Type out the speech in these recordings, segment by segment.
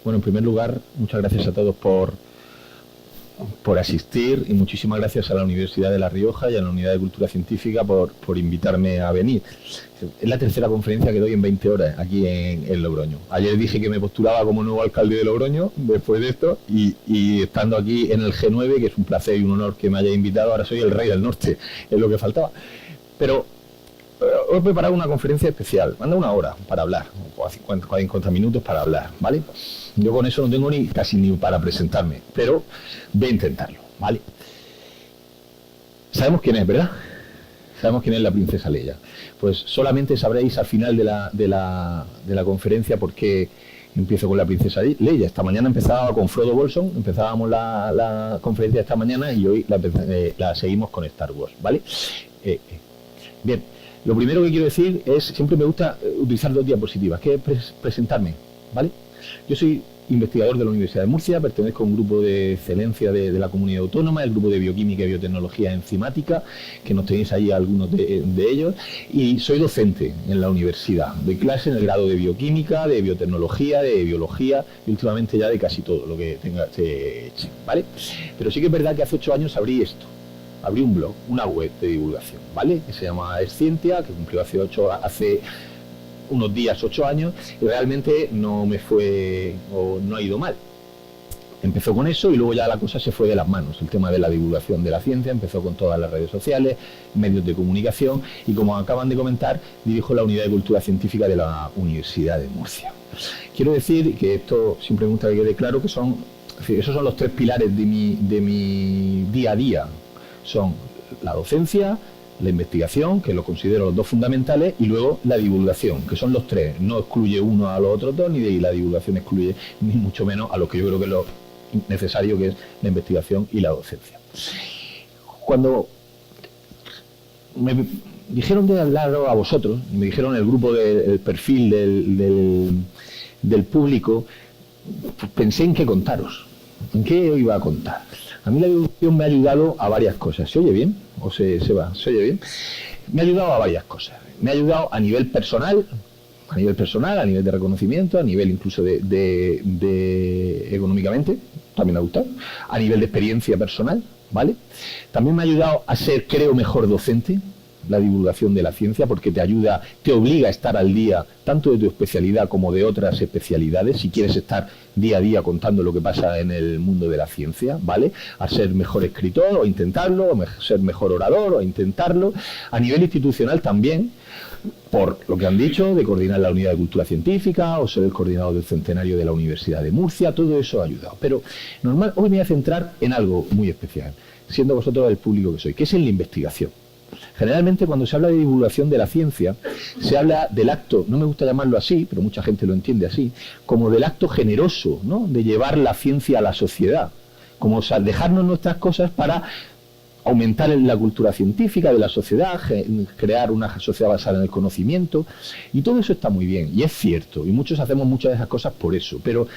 Bueno, en primer lugar, muchas gracias a todos por asistir y muchísimas gracias a la Universidad de La Rioja y a la Unidad de Cultura Científica por invitarme a venir. Es la tercera conferencia que doy en 20 horas aquí en Logroño. Ayer dije que me postulaba como nuevo alcalde de Logroño después de esto y estando aquí en el G9, que es un placer y un honor que me haya invitado, ahora soy el rey del norte, es lo que faltaba. Pero os he preparado una conferencia especial, manda una hora para hablar, o a 50 minutos para hablar, ¿vale? Yo con eso no tengo casi ni para presentarme, pero voy a intentarlo, ¿vale? Sabemos quién es, ¿verdad? Sabemos quién es la princesa Leia. Pues solamente sabréis al final de la conferencia por qué empiezo con la princesa Leia. Esta mañana empezaba con Frodo Bolson, empezábamos la conferencia esta mañana y hoy la seguimos con Star Wars, ¿vale? Bien, lo primero que quiero decir es, siempre me gusta utilizar dos diapositivas, que es presentarme, ¿vale? Yo soy investigador de la Universidad de Murcia, pertenezco a un grupo de excelencia de la comunidad autónoma, el grupo de bioquímica y biotecnología enzimática, que nos tenéis ahí algunos de ellos, y soy docente en la universidad. Doy clase en el grado de bioquímica, de biotecnología, de biología y últimamente ya de casi todo lo que tenga, ¿vale? Pero sí que es verdad que hace 8 años abrí esto. Abrí un blog, una web de divulgación, ¿vale? Que se llama Escientia, que cumplió hace unos días 8 años, y realmente no me fue, o no ha ido mal. Empezó con eso y luego ya la cosa se fue de las manos. El tema de la divulgación de la ciencia empezó con todas las redes sociales, medios de comunicación, y como acaban de comentar, dirijo la Unidad de Cultura Científica de la Universidad de Murcia. Quiero decir que esto, siempre me gusta que quede claro, que esos son los 3 pilares de mi día a día. Son la docencia, la investigación, que lo considero los 2 fundamentales, y luego la divulgación, que son los 3. No excluye uno a los otros 2, ni la divulgación excluye ni mucho menos a lo que yo creo que es lo necesario, que es la investigación y la docencia. Cuando me dijeron de hablar a vosotros, me dijeron el grupo del perfil del público, pues pensé en qué contaros, en qué os iba a contar. A mí la divulgación me ha ayudado a varias cosas. ¿Se oye bien? ¿O se va? ¿Se oye bien? Me ha ayudado a varias cosas. Me ha ayudado a nivel personal, a nivel de reconocimiento, a nivel incluso de económicamente, también me ha gustado, a nivel de experiencia personal, ¿vale? También me ha ayudado a ser, creo, mejor docente, la divulgación de la ciencia, porque te obliga a estar al día tanto de tu especialidad como de otras especialidades, si quieres estar día a día contando lo que pasa en el mundo de la ciencia, ¿vale? A ser mejor escritor o intentarlo, o ser mejor orador o intentarlo. A nivel institucional también, por lo que han dicho, de coordinar la Unidad de Cultura Científica o ser el coordinador del centenario de la Universidad de Murcia, todo eso ha ayudado. Pero hoy me voy a centrar en algo muy especial, siendo vosotros el público que soy, que es en la investigación. Generalmente cuando se habla de divulgación de la ciencia, se habla del acto, no me gusta llamarlo así, pero mucha gente lo entiende así, como del acto generoso, ¿no?, de llevar la ciencia a la sociedad, como dejarnos nuestras cosas para aumentar la cultura científica de la sociedad, crear una sociedad basada en el conocimiento, y todo eso está muy bien, y es cierto, y muchos hacemos muchas de esas cosas por eso, pero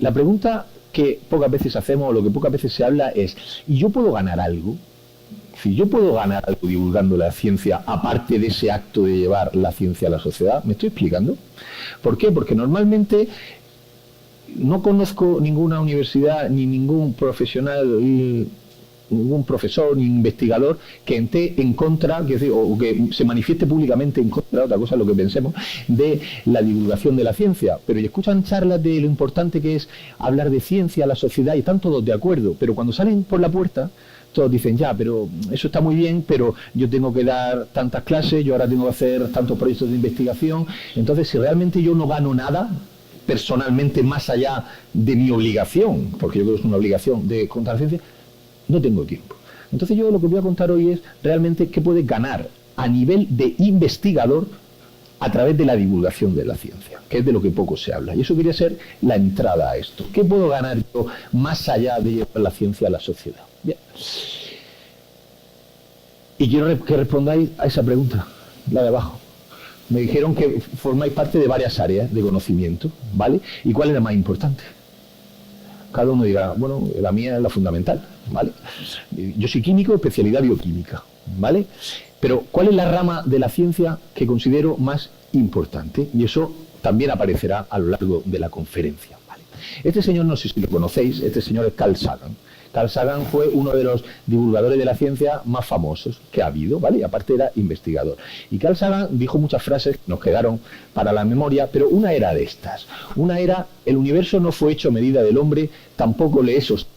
la pregunta que pocas veces hacemos, o lo que pocas veces se habla es, ¿y yo puedo ganar algo? Si yo puedo ganar algo divulgando la ciencia, aparte de ese acto de llevar la ciencia a la sociedad, ¿me estoy explicando? ¿Por qué? Porque normalmente no conozco ninguna universidad ni ningún profesional, ningún profesor ni investigador que esté en contra, o que se manifieste públicamente en contra, otra cosa es lo que pensemos, de la divulgación de la ciencia. Pero y escuchan charlas de lo importante que es hablar de ciencia a la sociedad y están todos de acuerdo, pero cuando salen por la puerta, todos dicen, ya, pero eso está muy bien, pero yo tengo que dar tantas clases, yo ahora tengo que hacer tantos proyectos de investigación. Entonces, si realmente yo no gano nada, personalmente, más allá de mi obligación, porque yo creo que es una obligación de contar la ciencia, no tengo tiempo. Entonces yo lo que voy a contar hoy es realmente qué puedes ganar a nivel de investigador a través de la divulgación de la ciencia, que es de lo que poco se habla. Y eso quería ser la entrada a esto. ¿Qué puedo ganar yo más allá de llevar la ciencia a la sociedad? Bien. Y quiero que respondáis a esa pregunta, la de abajo. Me dijeron que formáis parte de varias áreas de conocimiento, ¿vale? ¿Y cuál es la más importante? Cada uno dirá, bueno, la mía es la fundamental, ¿vale? Yo soy químico, especialidad bioquímica, ¿vale? Pero ¿cuál es la rama de la ciencia que considero más importante? Y eso también aparecerá a lo largo de la conferencia, ¿vale? Este señor, no sé si lo conocéis, este señor es Carl Sagan. Carl Sagan fue uno de los divulgadores de la ciencia más famosos que ha habido, ¿vale? Y aparte era investigador. Y Carl Sagan dijo muchas frases que nos quedaron para la memoria, pero una era de estas. Una era: el universo no fue hecho a medida del hombre, tampoco le es hostil.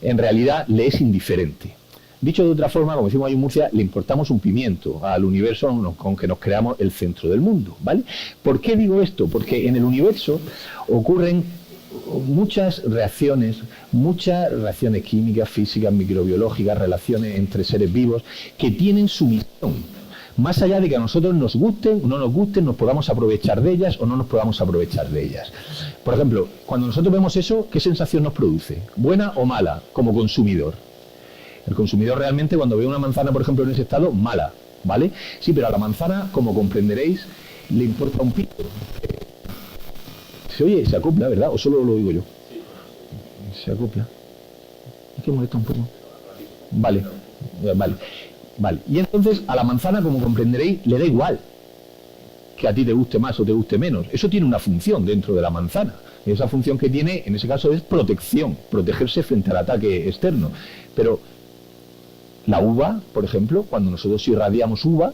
En realidad le es indiferente. Dicho de otra forma, como decimos ahí en Murcia, le importamos un pimiento al universo con que nos creamos el centro del mundo, ¿vale? ¿Por qué digo esto? Porque en el universo ocurren muchas reacciones químicas, físicas, microbiológicas, relaciones entre seres vivos que tienen su misión. Más allá de que a nosotros nos gusten o no nos gusten, nos podamos aprovechar de ellas o no nos podamos aprovechar de ellas. Por ejemplo, cuando nosotros vemos eso, ¿qué sensación nos produce? ¿Buena o mala como consumidor? El consumidor realmente, cuando ve una manzana, por ejemplo, en ese estado, mala, ¿vale? Sí, pero a la manzana, como comprenderéis, le importa un pito. Se oye, se acopla, ¿verdad? ¿O solo lo oigo yo? Se acopla. Es que molesta un poco. Vale. Y entonces, a la manzana, como comprenderéis, le da igual que a ti te guste más o te guste menos. Eso tiene una función dentro de la manzana. Y esa función que tiene, en ese caso, es protección, protegerse frente al ataque externo. Pero la uva, por ejemplo, cuando nosotros irradiamos uva,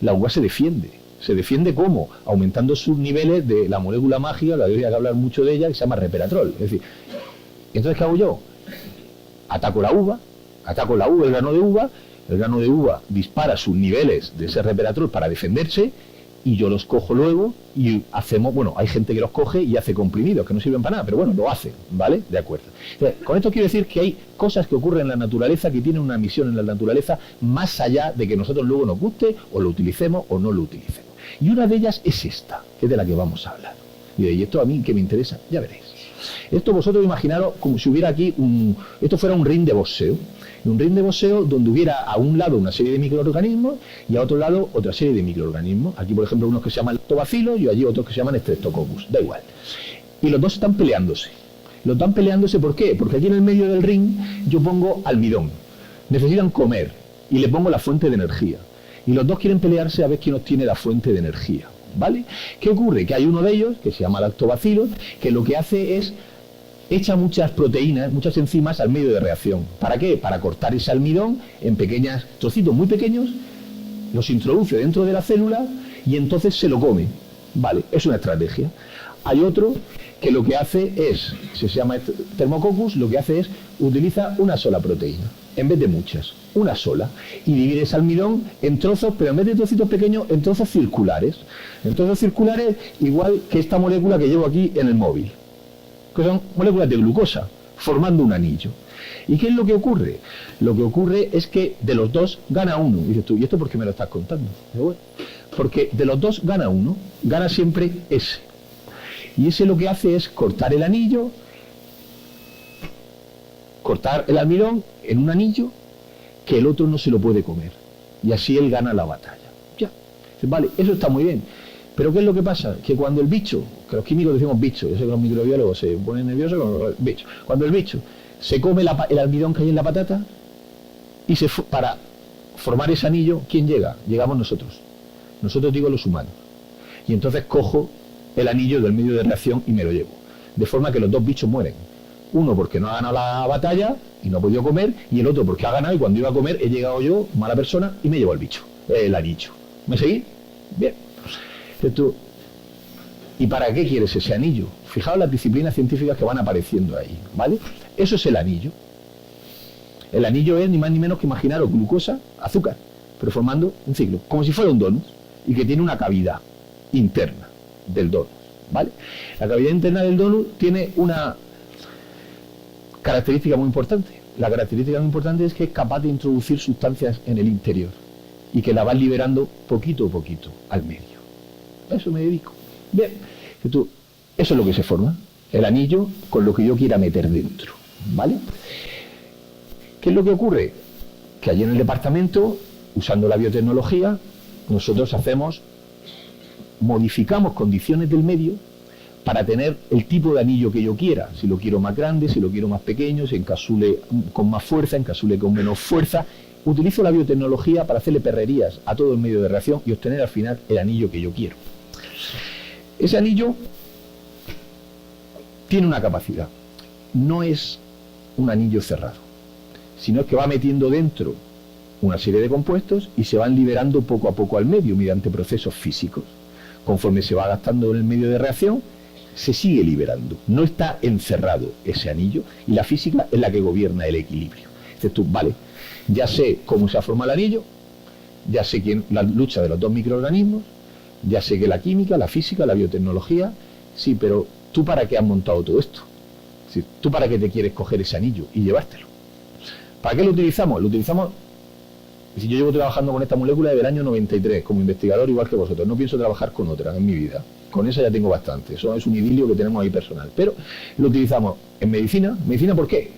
la uva se defiende. ¿Se defiende cómo? Aumentando sus niveles de la molécula mágica, que habría que hablar mucho de ella, que se llama resveratrol. Es decir, entonces, ¿qué hago yo? Ataco la uva, el grano de uva dispara sus niveles de ese resveratrol para defenderse, y yo los cojo luego y hacemos, bueno, hay gente que los coge y hace comprimidos que no sirven para nada, pero bueno, lo hacen, ¿vale? De acuerdo. Entonces, con esto quiero decir que hay cosas que ocurren en la naturaleza que tienen una misión en la naturaleza más allá de que nosotros luego nos guste o lo utilicemos o no lo utilicemos. Y una de ellas es esta, que es de la que vamos a hablar. Y esto a mí que me interesa, ya veréis. Esto vosotros imaginaros como si hubiera aquí esto fuera un ring de boxeo. Un ring de boxeo donde hubiera a un lado una serie de microorganismos y a otro lado otra serie de microorganismos. Aquí, por ejemplo, unos que se llaman lactobacilos y allí otros que se llaman streptococcus. Da igual. Y los dos están peleándose. ¿Por qué? Porque aquí en el medio del ring yo pongo almidón. Necesitan comer y le pongo la fuente de energía. Y los dos quieren pelearse a ver quién obtiene la fuente de energía. ¿Vale? ¿Qué ocurre? Que hay uno de ellos, que se llama lactobacillus, que lo que hace es echa muchas proteínas, muchas enzimas al medio de reacción. ¿Para qué? Para cortar ese almidón en pequeños trocitos muy pequeños, los introduce dentro de la célula y entonces se lo come. Vale, es una estrategia. Hay otro que lo que hace es, se llama Thermococcus, lo que hace es, utiliza una sola proteína, en vez de muchas, una sola, y divide ese almidón en trozos, pero en vez de trocitos pequeños, en trozos circulares. En trozos circulares, igual que esta molécula que llevo aquí en el móvil, que son moléculas de glucosa, formando un anillo. ¿Y qué es lo que ocurre? Lo que ocurre es que de los dos gana uno. Y dices tú, ¿y esto por qué me lo estás contando? Digo, bueno, porque de los dos gana uno, gana siempre ese. Y ese lo que hace es cortar el anillo, cortar el almidón en un anillo que el otro no se lo puede comer. Y así él gana la batalla. Ya. Vale, eso está muy bien. Pero ¿qué es lo que pasa? Que cuando el bicho, que los químicos decimos bicho, yo sé que los microbiólogos se ponen nerviosos con los bichos, cuando el bicho se come el almidón que hay en la patata, y para formar ese anillo, ¿quién llega? Llegamos nosotros. Nosotros digo los humanos. Y entonces cojo el anillo del medio de reacción y me lo llevo. De forma que los dos bichos mueren. Uno porque no ha ganado la batalla y no ha podido comer, y el otro porque ha ganado y cuando iba a comer he llegado yo, mala persona, y me llevo el bicho, el anillo. ¿Me seguís? Bien. Entonces, ¿y para qué quieres ese anillo? Fijaos las disciplinas científicas que van apareciendo ahí, ¿vale? Eso es el anillo. El anillo es ni más ni menos que imaginaros glucosa, azúcar, pero formando un ciclo, como si fuera un donut, y que tiene una cavidad interna del donut, ¿vale? La cavidad interna del donut tiene una característica muy importante. La característica muy importante es que es capaz de introducir sustancias en el interior y que la vas liberando poquito a poquito al medio. A eso me dedico. Bien, eso es lo que se forma, el anillo con lo que yo quiera meter dentro, ¿vale? ¿Qué es lo que ocurre? Que allí en el departamento, usando la biotecnología, nosotros modificamos condiciones del medio para tener el tipo de anillo que yo quiera, si lo quiero más grande, si lo quiero más pequeño, si encapsule con más fuerza, encapsule con menos fuerza. Utilizo la biotecnología para hacerle perrerías a todo el medio de reacción y obtener al final el anillo que yo quiero. Ese anillo tiene una capacidad. No es un anillo cerrado, sino que va metiendo dentro una serie de compuestos y se van liberando poco a poco al medio mediante procesos físicos. Conforme se va gastando en el medio de reacción, se sigue liberando. No está encerrado ese anillo, y la física es la que gobierna el equilibrio. Dices tú, vale, ya sé cómo se forma el anillo, ya sé la lucha de los dos microorganismos, ya sé que la química, la física, la biotecnología, sí, pero ¿tú para qué has montado todo esto? Es decir, ¿tú para qué te quieres coger ese anillo y llevártelo? ¿Para qué lo utilizamos? Lo utilizamos. Yo llevo trabajando con esta molécula desde el año 93 como investigador, igual que vosotros. No pienso trabajar con otra en mi vida. Con esa ya tengo bastante. Eso es un idilio que tenemos ahí personal. Pero lo utilizamos en medicina. ¿Medicina por qué?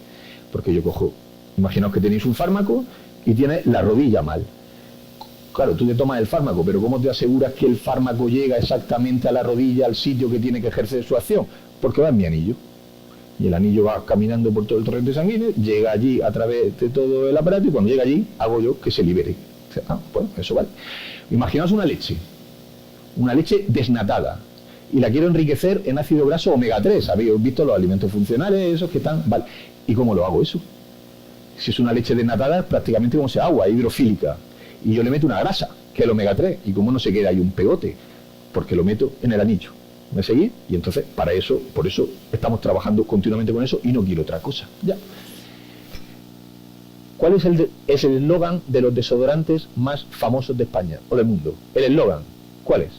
Porque yo cojo, imaginaos que tenéis un fármaco y tienes la rodilla mal. Claro, tú te tomas el fármaco, pero ¿cómo te aseguras que el fármaco llega exactamente a la rodilla, al sitio que tiene que ejercer su acción? Porque va en mi anillo. Y el anillo va caminando por todo el torrente sanguíneo, llega allí a través de todo el aparato, y cuando llega allí, hago yo que se libere. Bueno, eso vale. Imaginaos una leche desnatada, y la quiero enriquecer en ácido graso omega 3. Habéis visto los alimentos funcionales, esos que están... Vale. ¿Y cómo lo hago eso? Si es una leche desnatada, es prácticamente como sea agua, hidrofílica. Y yo le meto una grasa, que es el omega 3. ¿Y cómo no se queda ahí un pegote? Porque lo meto en el anillo. ¿Me seguís? Y entonces, por eso estamos trabajando continuamente con eso y no quiero otra cosa. Ya. ¿Cuál es el eslogan de los desodorantes más famosos de España o del mundo? El eslogan, ¿cuál es?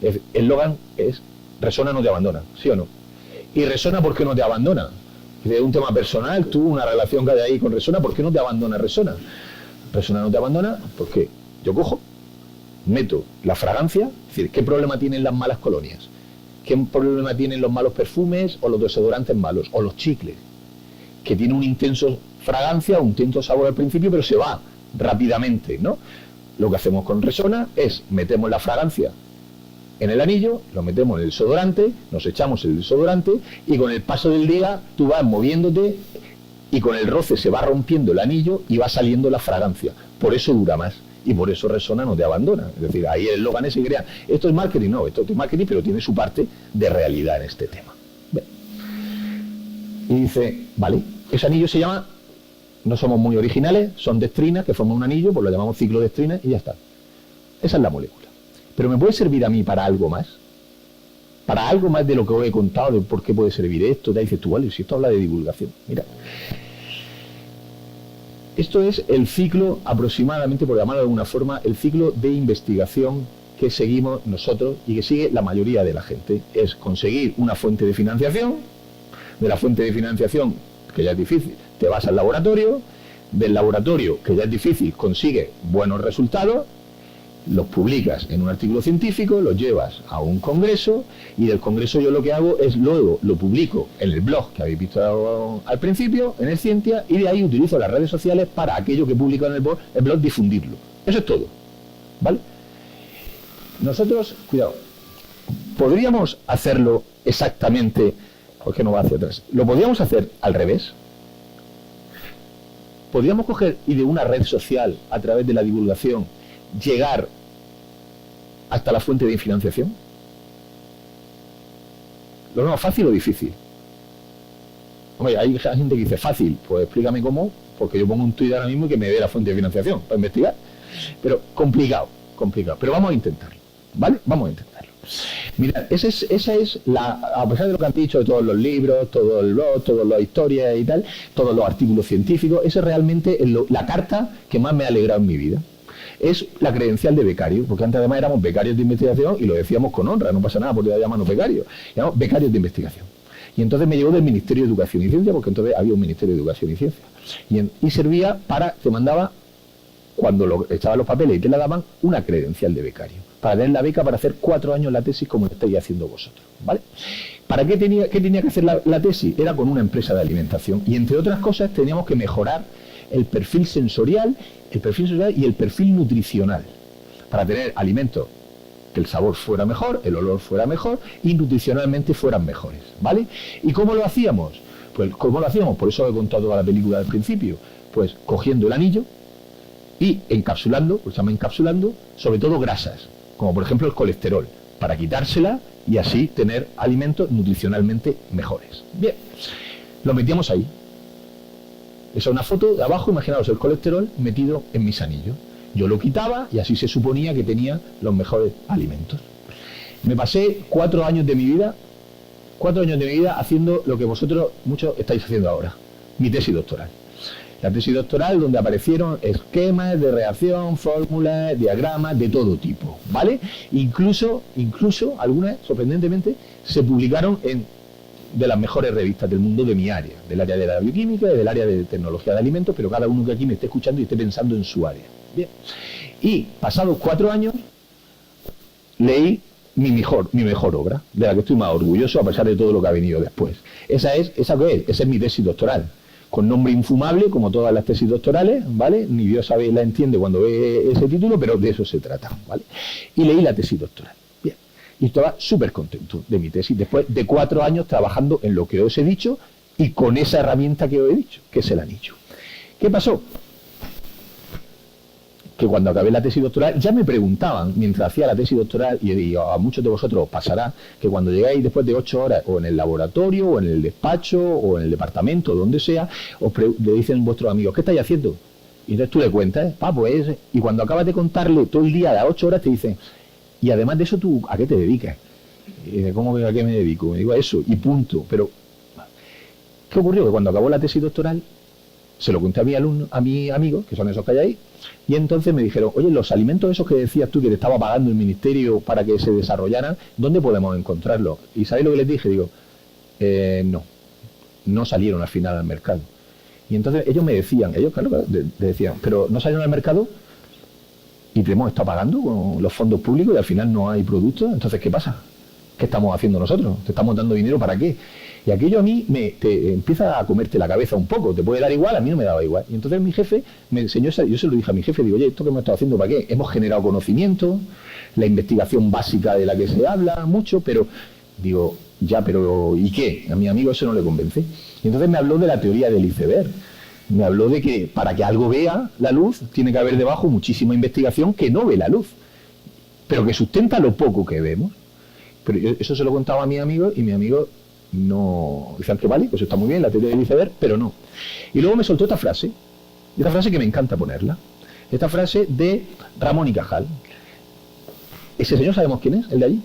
El eslogan es Resona no te abandona, ¿sí o no? Y Resona, ¿por qué no te abandona? Es un tema personal, tú, una relación que hay ahí con Resona, ¿por qué no te abandona Resona? Resona no te abandona porque yo cojo, meto la fragancia, es decir, ¿qué problema tienen las malas colonias? ¿Qué problema tienen los malos perfumes o los desodorantes malos? O los chicles, que tiene un intenso fragancia, un intenso sabor al principio, pero se va rápidamente, ¿no? Lo que hacemos con Resona es, metemos la fragancia en el anillo, lo metemos en el desodorante, nos echamos el desodorante y con el paso del día tú vas moviéndote y con el roce se va rompiendo el anillo y va saliendo la fragancia. Por eso dura más. Y por eso Resona no te abandona. Es decir, ahí el eslogan se crea. Esto es marketing, no, esto es marketing, pero tiene su parte de realidad en este tema. Bien. Y dice, vale, ese anillo se llama, no somos muy originales, son dextrinas que forman un anillo, pues lo llamamos ciclodextrina y ya está. Esa es la molécula. Pero ¿me puede servir a mí para algo más? Para algo más de lo que os he contado, de por qué puede servir esto. Te dices tú, vale, si esto habla de divulgación. Mira. Esto es el ciclo, aproximadamente, por llamarlo de alguna forma, el ciclo de investigación que seguimos nosotros y que sigue la mayoría de la gente. Es conseguir una fuente de financiación, de la fuente de financiación, que ya es difícil, te vas al laboratorio, del laboratorio, que ya es difícil, consigues buenos resultados, los publicas en un artículo científico, los llevas a un congreso y del congreso yo lo que hago es luego lo publico en el blog que habéis visto al principio, en el Scientia, y de ahí utilizo las redes sociales para aquello que publico en el blog difundirlo. Eso es todo, ¿vale? Nosotros, cuidado, podríamos hacerlo exactamente, ¿por qué no va hacia atrás? Lo podríamos hacer al revés. Podríamos coger y de una red social a través de la divulgación llegar hasta la fuente de financiación. ¿Lo vemos fácil o difícil? Hombre, hay gente que dice fácil, pues explícame cómo, porque yo pongo un tuit ahora mismo y que me dé la fuente de financiación para investigar. Pero complicado. Pero vamos a intentarlo, ¿vale? Vamos a intentarlo. Mira, esa es la, a pesar de lo que han dicho de todos los libros, todo el blog, todas las historias y tal, todos los artículos científicos, esa es realmente la carta que más me ha alegrado en mi vida. Es la credencial de becario, porque antes además éramos becarios de investigación y lo decíamos con honra, no pasa nada por llamarnos becarios, llamamos becarios de investigación. Y entonces me llegó del Ministerio de Educación y Ciencia, porque entonces había un Ministerio de Educación y Ciencia. Y servía para, te mandaba, cuando echaban los papeles y te la daban, una credencial de becario, para tener la beca para hacer 4 años la tesis como lo estáis haciendo vosotros, ¿vale? ¿Para qué tenía que hacer la tesis? Era con una empresa de alimentación y entre otras cosas teníamos que mejorar el perfil sensorial y el perfil nutricional, para tener alimentos que el sabor fuera mejor, el olor fuera mejor y nutricionalmente fueran mejores, ¿vale? ¿Y cómo lo hacíamos? Pues ¿cómo lo hacíamos? Por eso he contado toda la película al principio, pues cogiendo el anillo y encapsulando, pues se llama encapsulando, sobre todo grasas, como por ejemplo el colesterol. para quitársela y así tener alimentos nutricionalmente mejores. Bien, lo metíamos ahí. Esa es una foto de abajo, imaginaos el colesterol metido en mis anillos. Yo lo quitaba y así se suponía que tenía los mejores alimentos. Me pasé 4 años de mi vida haciendo lo que vosotros muchos estáis haciendo ahora, mi tesis doctoral. La tesis doctoral donde aparecieron esquemas de reacción, fórmulas, diagramas de todo tipo, ¿vale? Incluso algunas, sorprendentemente, se publicaron en de las mejores revistas del mundo de mi área, del área de la bioquímica y del área de tecnología de alimentos, pero cada uno que aquí me esté escuchando y esté pensando en su área. Bien. Y pasados 4 años leí mi mejor obra, de la que estoy más orgulloso a pesar de todo lo que ha venido después. Esa es mi tesis doctoral, con nombre infumable, como todas las tesis doctorales, ¿vale? Ni Dios sabe, la entiende cuando ve ese título, pero de eso se trata, ¿vale? Y leí la tesis doctoral. Bien. Y estaba súper contento de mi tesis, después de 4 años trabajando en lo que os he dicho y con esa herramienta que os he dicho, que es el anillo. ¿Qué pasó? Que cuando acabé la tesis doctoral ya me preguntaban, mientras hacía la tesis doctoral, y a muchos de vosotros os pasará, que cuando llegáis después de 8 horas, o en el laboratorio, o en el despacho, o en el departamento, donde sea, le dicen vuestros amigos, ¿qué estáis haciendo? Y entonces tú le cuentas, pues, y cuando acabas de contarle todo el día, a las 8 horas, te dicen, y además de eso, ¿tú a qué te dedicas? Y ¿cómo que a qué me dedico? Me digo a eso, y punto. Pero, ¿qué ocurrió? Que cuando acabó la tesis doctoral, se lo conté a mi amigo, que son esos que hay ahí, y entonces me dijeron, oye, los alimentos esos que decías tú que te estaba pagando el ministerio para que se desarrollaran, ¿dónde podemos encontrarlos? ¿Y sabéis lo que les dije? Digo, no salieron al final al mercado. Y entonces ellos me decían, decían, pero ¿no salieron al mercado? Y te hemos estado pagando con los fondos públicos y al final no hay productos, entonces ¿qué pasa? ¿Qué estamos haciendo nosotros? ¿Te estamos dando dinero para qué? Y aquello a mí te empieza a comerte la cabeza un poco, te puede dar igual, a mí no me daba igual. Y entonces mi jefe me enseñó, yo se lo dije a mi jefe, digo, oye, ¿esto que hemos estado haciendo para qué? Hemos generado conocimiento, la investigación básica de la que se habla mucho, pero digo, ya, pero ¿y qué? A mi amigo eso no le convence. Y entonces me habló de la teoría del iceberg. Me habló de que para que algo vea la luz, tiene que haber debajo muchísima investigación que no ve la luz, pero que sustenta lo poco que vemos. Pero eso se lo contaba a mi amigo y mi amigo no decían que vale, pues está muy bien la teoría del iceberg, pero no. Y luego me soltó esta frase que me encanta ponerla, esta frase de Ramón y Cajal. Ese señor, ¿sabemos quién es? El de allí.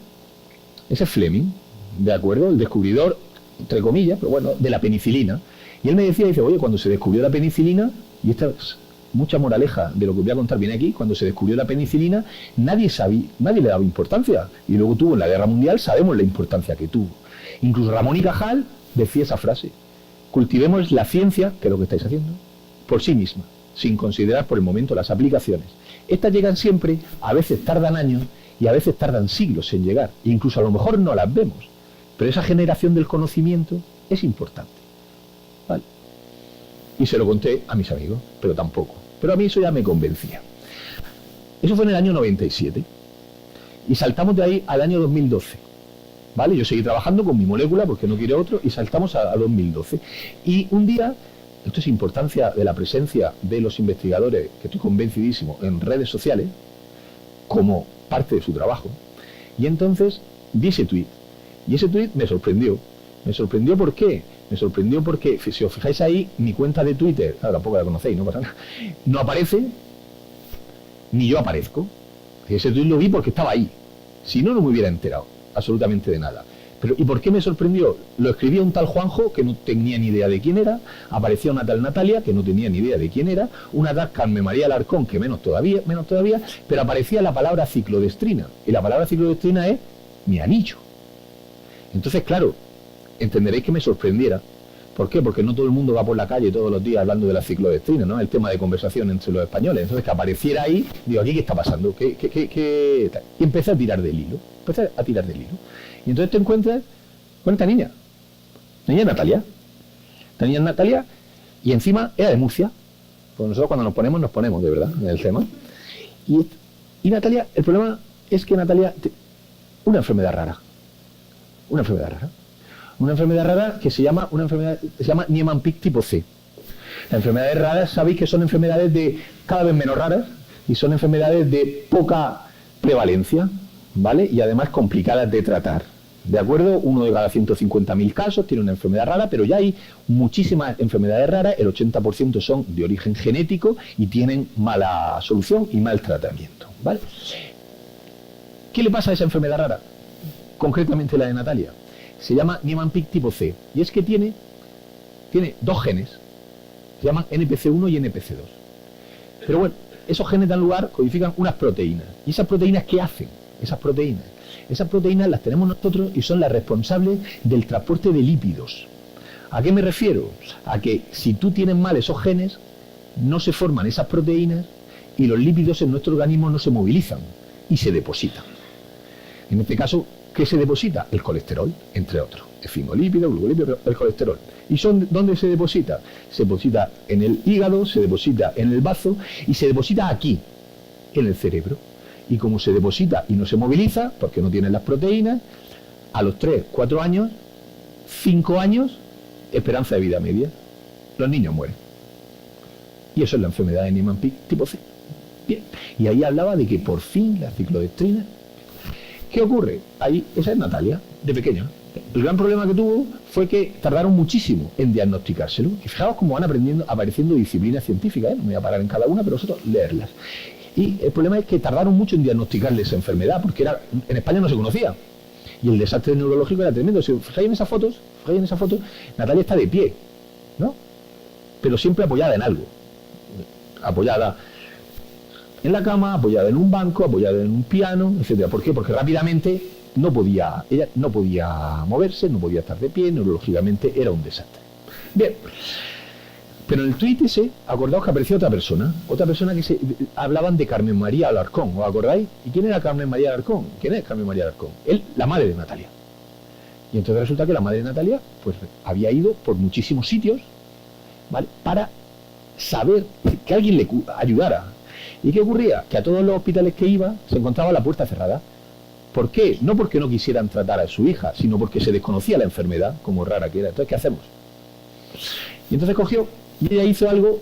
Ese es Fleming, ¿de acuerdo? El descubridor, entre comillas, pero bueno, de la penicilina. Y él me decía, dice, oye, cuando se descubrió la penicilina, y esta es mucha moraleja de lo que voy a contar viene aquí, cuando se descubrió la penicilina, nadie le daba importancia. Y luego tuvo en la Guerra Mundial, sabemos la importancia que tuvo. Incluso Ramón y Cajal decía esa frase, cultivemos la ciencia, que es lo que estáis haciendo, por sí misma, sin considerar por el momento las aplicaciones. Estas llegan siempre, a veces tardan años y a veces tardan siglos en llegar, e incluso a lo mejor no las vemos, pero esa generación del conocimiento es importante. ¿Vale? Y se lo conté a mis amigos, pero tampoco. Pero a mí eso ya me convencía. Eso fue en el año 97. Y saltamos de ahí al año 2012. ¿Vale? Yo seguí trabajando con mi molécula porque no quiero otro y saltamos a 2012. Y un día, esto es importancia de la presencia de los investigadores, que estoy convencidísimo, en redes sociales, como parte de su trabajo. Y entonces vi ese tuit. Y ese tuit me sorprendió. Me sorprendió ¿por qué? Me sorprendió porque, si os fijáis ahí, mi cuenta de Twitter, claro, tampoco la conocéis, no pasa nada, no aparece, ni yo aparezco. Ese tuit lo vi porque estaba ahí. Si no, no me hubiera enterado absolutamente de nada. Pero, ¿y por qué me sorprendió? Lo escribía un tal Juanjo, que no tenía ni idea de quién era, aparecía una tal Natalia, que no tenía ni idea de quién era, una tal Carmen María Alarcón, que menos todavía, pero aparecía la palabra ciclodestrina, y la palabra ciclodestrina es mi anillo. Entonces, claro, entenderéis que me sorprendiera. ¿Por qué? Porque no todo el mundo va por la calle todos los días hablando de la ciclodestrina, ¿no? El tema de conversación entre los españoles. Entonces, que apareciera ahí, digo, ¿aquí qué está pasando? ¿Qué? Y empecé a tirar del hilo. Y entonces te encuentras con esta niña. La niña Natalia. La niña Natalia, y encima era de Murcia. Pues nosotros cuando nos ponemos de verdad en el tema. Y Natalia, el problema es que Natalia, una enfermedad rara. Una enfermedad rara que se llama Niemann-Pick tipo C. Las enfermedades raras, sabéis que son enfermedades de cada vez menos raras y son enfermedades de poca prevalencia, ¿vale? Y además complicadas de tratar. ¿De acuerdo? Uno de cada 150.000 casos tiene una enfermedad rara, pero ya hay muchísimas enfermedades raras, el 80% son de origen genético y tienen mala solución y mal tratamiento, ¿vale? ¿Qué le pasa a esa enfermedad rara? Concretamente la de Natalia. Se llama Niemann-Pick tipo C, y es que tiene dos genes, se llaman NPC1 y NPC2. Pero bueno, esos genes dan lugar, codifican unas proteínas. ¿Y esas proteínas qué hacen? Esas proteínas las tenemos nosotros y son las responsables del transporte de lípidos. ¿A qué me refiero? A que si tú tienes mal esos genes, no se forman esas proteínas y los lípidos en nuestro organismo no se movilizan y se depositan. En este caso, ¿qué se deposita? El colesterol, entre otros. Esfingolípido, glucolípido, el colesterol. ¿Y dónde se deposita? Se deposita en el hígado, se deposita en el bazo y se deposita aquí, en el cerebro. Y como se deposita y no se moviliza, porque no tiene las proteínas, a los 3, 4 años, 5 años, esperanza de vida media. Los niños mueren. Y eso es la enfermedad de Niemann-Pick tipo C. Bien. Y ahí hablaba de que por fin la ciclodestrina. ¿Qué ocurre? Ahí, esa es Natalia, de pequeña. El gran problema que tuvo fue que tardaron muchísimo en diagnosticárselo. Y fijaos cómo van apareciendo disciplinas científicas, ¿eh? No me voy a parar en cada una, pero vosotros leerlas. Y el problema es que tardaron mucho en diagnosticarle esa enfermedad, porque en España no se conocía. Y el desastre neurológico era tremendo. Si os fijáis en esas fotos, Natalia está de pie, ¿no? Pero siempre apoyada en algo. Apoyada en la cama, apoyada en un banco, apoyada en un piano, etcétera. ¿Por qué? Porque rápidamente ella no podía moverse, no podía estar de pie, neurológicamente era un desastre. Bien. Pero en el tuit ese, acordaos que apareció otra persona que hablaban de Carmen María Alarcón, ¿os acordáis? ¿Y quién era Carmen María Alarcón? ¿Quién es Carmen María Alarcón? La madre de Natalia. Y entonces resulta que la madre de Natalia, pues había ido por muchísimos sitios, ¿vale? Para saber que alguien le ayudara. ¿Y qué ocurría? Que a todos los hospitales que iba se encontraba la puerta cerrada. ¿Por qué? No porque no quisieran tratar a su hija, sino porque se desconocía la enfermedad, como rara que era. Entonces, ¿qué hacemos? Y entonces cogió y ella hizo algo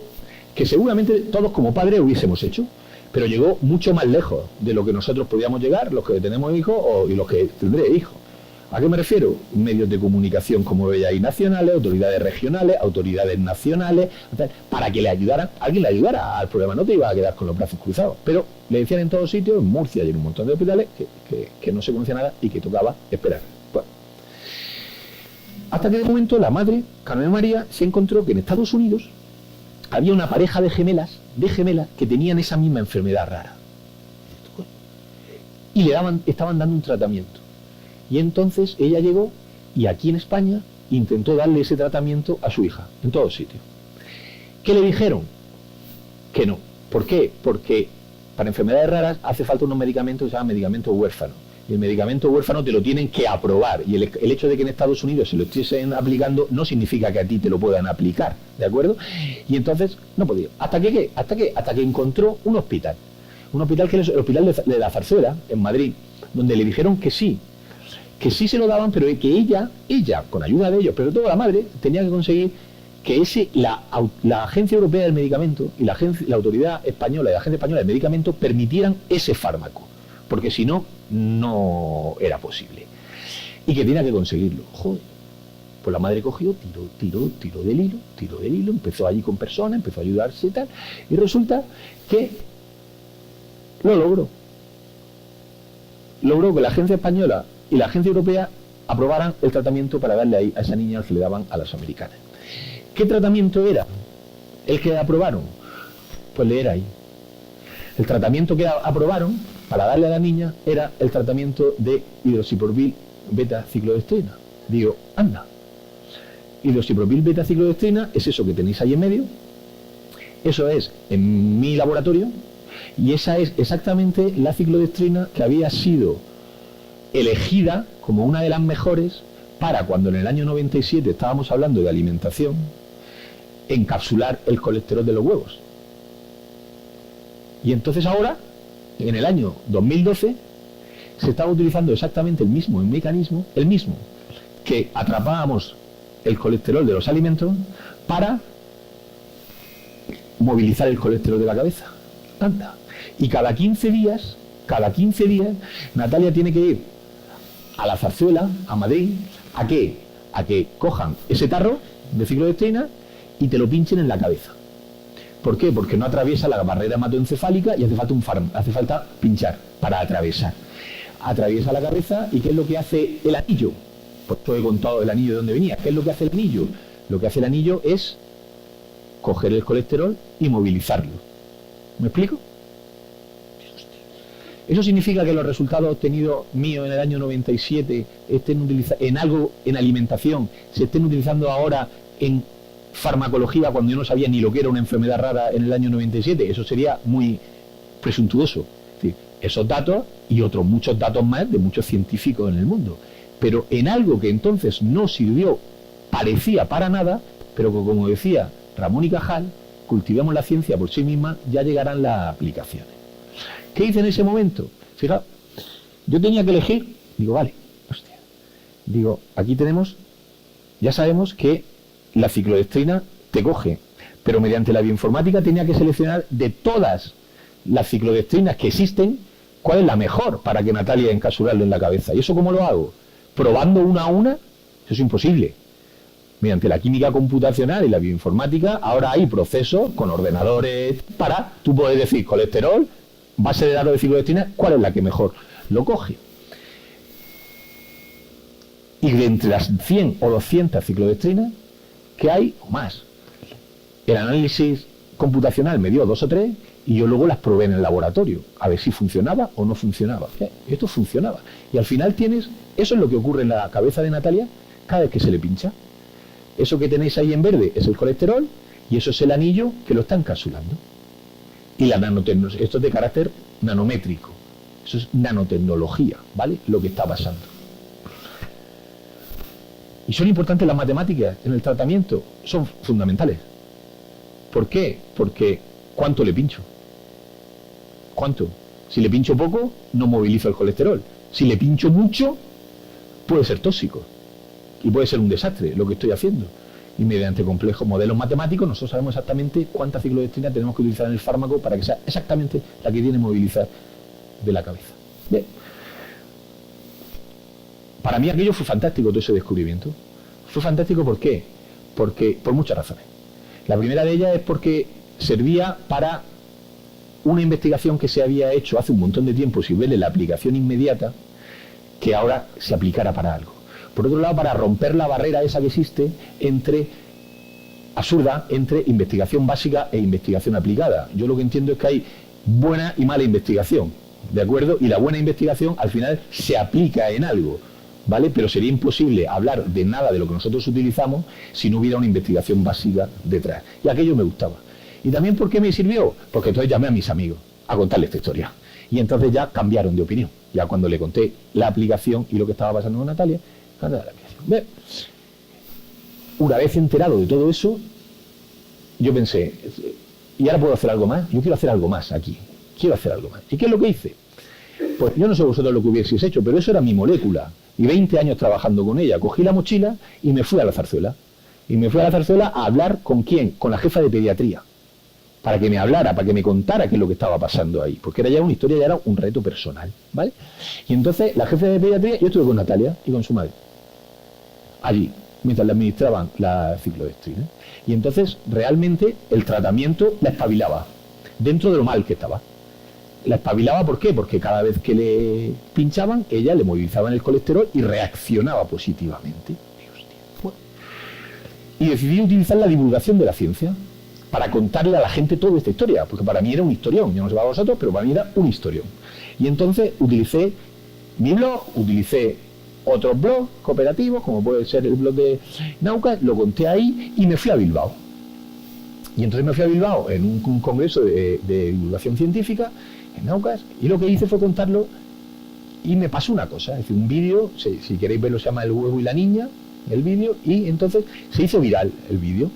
que seguramente todos como padres hubiésemos hecho, pero llegó mucho más lejos de lo que nosotros podíamos llegar, los que tenemos hijos y los que tendré hijos. ¿A qué me refiero? Medios de comunicación como veis nacionales, autoridades regionales, autoridades nacionales, para que alguien le ayudara al problema. No te ibas a quedar con los brazos cruzados, pero le decían en todos sitios, en Murcia y en un montón de hospitales, que no se conocía nada y que tocaba esperar. Bueno. Hasta que de momento la madre, Carmen María, se encontró que en Estados Unidos había una pareja de gemelas que tenían esa misma enfermedad rara. Y estaban dando un tratamiento. Y entonces ella llegó y aquí en España intentó darle ese tratamiento a su hija, en todos sitios. ¿Qué le dijeron? Que no. ¿Por qué? Porque para enfermedades raras hace falta unos medicamentos que se llaman medicamentos huérfanos. Y el medicamento huérfano te lo tienen que aprobar. Y el hecho de que en Estados Unidos se lo estuviesen aplicando no significa que a ti te lo puedan aplicar, ¿de acuerdo? Y entonces no podía. ¿Hasta que qué? Hasta que encontró un hospital. Un hospital que es el hospital de la Zarzuela, en Madrid, donde le dijeron que sí se lo daban, pero que ella, con ayuda de ellos, pero toda la madre, tenía que conseguir que la Agencia Europea del Medicamento y la Autoridad Española y la Agencia Española del Medicamento permitieran ese fármaco, porque si no, no era posible. Y que tenía que conseguirlo. Joder. Pues la madre cogió, tiró del hilo, empezó allí con personas, empezó a ayudarse y tal, y resulta que lo logró. Logró que la Agencia Española y la Agencia Europea aprobaran el tratamiento para darle ahí a esa niña que le daban a las americanas. ¿Qué tratamiento era el que aprobaron? Pues leer ahí. El tratamiento que aprobaron para darle a la niña era el tratamiento de hidroxipropil beta-ciclodestrina. Digo, anda. Hidroxipropil beta-ciclodestrina es eso que tenéis ahí en medio. Eso es en mi laboratorio. Y esa es exactamente la ciclodestrina que había sido elegida como una de las mejores para cuando en el año 97 estábamos hablando de alimentación, encapsular el colesterol de los huevos. Y entonces ahora, en el año 2012, se estaba utilizando exactamente el mismo mecanismo, el mismo que atrapábamos el colesterol de los alimentos para movilizar el colesterol de la cabeza. Anda. Y cada 15 días cada 15 días Natalia tiene que ir a la Zarzuela, a Madrid. ¿A qué? A que cojan ese tarro de ciclodestrina y te lo pinchen en la cabeza. ¿Por qué? Porque no atraviesa la barrera hematoencefálica y hace falta pinchar para atravesar. Atraviesa la cabeza y ¿qué es lo que hace el anillo? Pues yo he contado el anillo de dónde venía. ¿Qué es lo que hace el anillo? Lo que hace el anillo es coger el colesterol y movilizarlo. ¿Me explico? Eso significa que los resultados obtenidos míos en el año 97 en alimentación, se estén utilizando ahora en farmacología cuando yo no sabía ni lo que era una enfermedad rara en el año 97. Eso sería muy presuntuoso. Es decir, esos datos y otros muchos datos más de muchos científicos en el mundo. Pero en algo que entonces no sirvió, parecía para nada, pero que, como decía Ramón y Cajal, cultivemos la ciencia por sí misma, ya llegarán las aplicaciones. ¿Qué hice en ese momento? Fijaos, yo tenía que elegir, digo, vale, hostia, digo, aquí tenemos, ya sabemos que la ciclodestrina te coge, pero mediante la bioinformática tenía que seleccionar de todas las ciclodestrinas que existen, cuál es la mejor para que Natalia encapsularlo en la cabeza. ¿Y eso cómo lo hago? Probando una a una. Eso es imposible. Mediante la química computacional y la bioinformática, ahora hay procesos con ordenadores para tú poder decir colesterol, base de datos de ciclodestrina, cuál es la que mejor lo coge. Y de entre las 100 o 200 ciclodestrinas que hay, o más, el análisis computacional me dio 2 o 3 y yo luego las probé en el laboratorio a ver si funcionaba o no funcionaba. Esto funcionaba. Y al final eso es lo que ocurre en la cabeza de Natalia cada vez que se le pincha. Eso que tenéis ahí en verde es el colesterol y eso es el anillo que lo está encapsulando. Y la nanotecnología, esto es de carácter nanométrico. Eso es nanotecnología, ¿vale? Lo que está pasando. Y son importantes las matemáticas en el tratamiento, son fundamentales. ¿Por qué? Porque ¿cuánto le pincho? ¿Cuánto? Si le pincho poco, no movilizo el colesterol. Si le pincho mucho, puede ser tóxico. Y puede ser un desastre lo que estoy haciendo. Y mediante complejos modelos matemáticos, nosotros sabemos exactamente cuánta ciclodestrina tenemos que utilizar en el fármaco para que sea exactamente la que tiene que movilizar de la cabeza. Bien. Para mí aquello fue fantástico, todo ese descubrimiento. Fue fantástico, ¿por qué? Porque, por muchas razones. La primera de ellas es porque servía para una investigación que se había hecho hace un montón de tiempo, si verle la aplicación inmediata, que ahora se aplicara para algo. Por otro lado, para romper la barrera esa que existe absurda entre investigación básica e investigación aplicada. Yo lo que entiendo es que hay buena y mala investigación, ¿de acuerdo? Y la buena investigación al final se aplica en algo, ¿vale? Pero sería imposible hablar de nada de lo que nosotros utilizamos si no hubiera una investigación básica detrás. Y aquello me gustaba. ¿Y también por qué me sirvió? Porque entonces llamé a mis amigos a contarles esta historia. Y entonces ya cambiaron de opinión. Ya cuando le conté la aplicación y lo que estaba pasando con Natalia, una vez enterado de todo eso, yo pensé, ¿y ahora puedo hacer algo más? Yo quiero hacer algo más aquí. Quiero hacer algo más. ¿Y qué es lo que hice? Pues yo no sé vosotros lo que hubieseis hecho, pero eso era mi molécula. Y 20 años trabajando con ella. Cogí la mochila y me fui a la Zarzuela. Y me fui a la Zarzuela a hablar ¿con quién? Con la jefa de pediatría. Para que me hablara, para que me contara qué es lo que estaba pasando ahí. Porque era ya una historia, ya era un reto personal, ¿vale? Y entonces la jefa de pediatría, yo estuve con Natalia y con su madre. Allí, mientras le administraban la ciclodestrina. Y entonces realmente el tratamiento la espabilaba. Dentro de lo mal que estaba. La espabilaba, ¿por qué? Porque cada vez que le pinchaban, ella le movilizaban el colesterol y reaccionaba positivamente. Y decidí utilizar la divulgación de la ciencia para contarle a la gente toda esta historia, porque para mí era un historión, yo no sé para vosotros, pero para mí era un historión. Y entonces utilicé mi blog, utilicé otros blogs cooperativos, como puede ser el blog de Naucas, lo conté ahí y me fui a Bilbao. Y entonces me fui a Bilbao en un congreso de divulgación científica, en Naucas, y lo que hice fue contarlo y me pasó una cosa, es decir, un vídeo, si queréis verlo, se llama El huevo y la niña, el vídeo, y entonces se hizo viral el vídeo.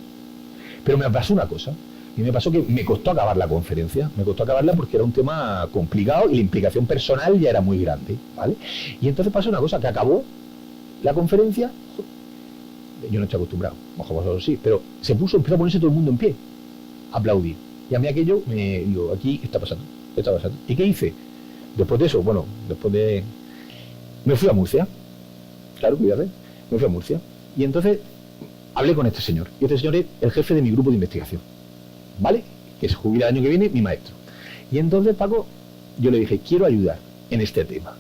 Pero me pasó una cosa, y me pasó que me costó acabar la conferencia, me costó acabarla porque era un tema complicado y la implicación personal ya era muy grande, ¿vale? Y entonces pasó una cosa, que acabó la conferencia, yo no estoy acostumbrado, ojo vosotros sí, pero empezó a ponerse todo el mundo en pie, a aplaudir. Y a mí aquello, digo, aquí está pasando. ¿Y qué hice? Después de eso, bueno, me fui a Murcia. Claro, cuídate. Me fui a Murcia. Y entonces hablé con este señor. Y este señor es el jefe de mi grupo de investigación. ¿Vale? Que se jubila el año que viene, mi maestro. Y entonces, Paco, yo le dije, quiero ayudar en este tema.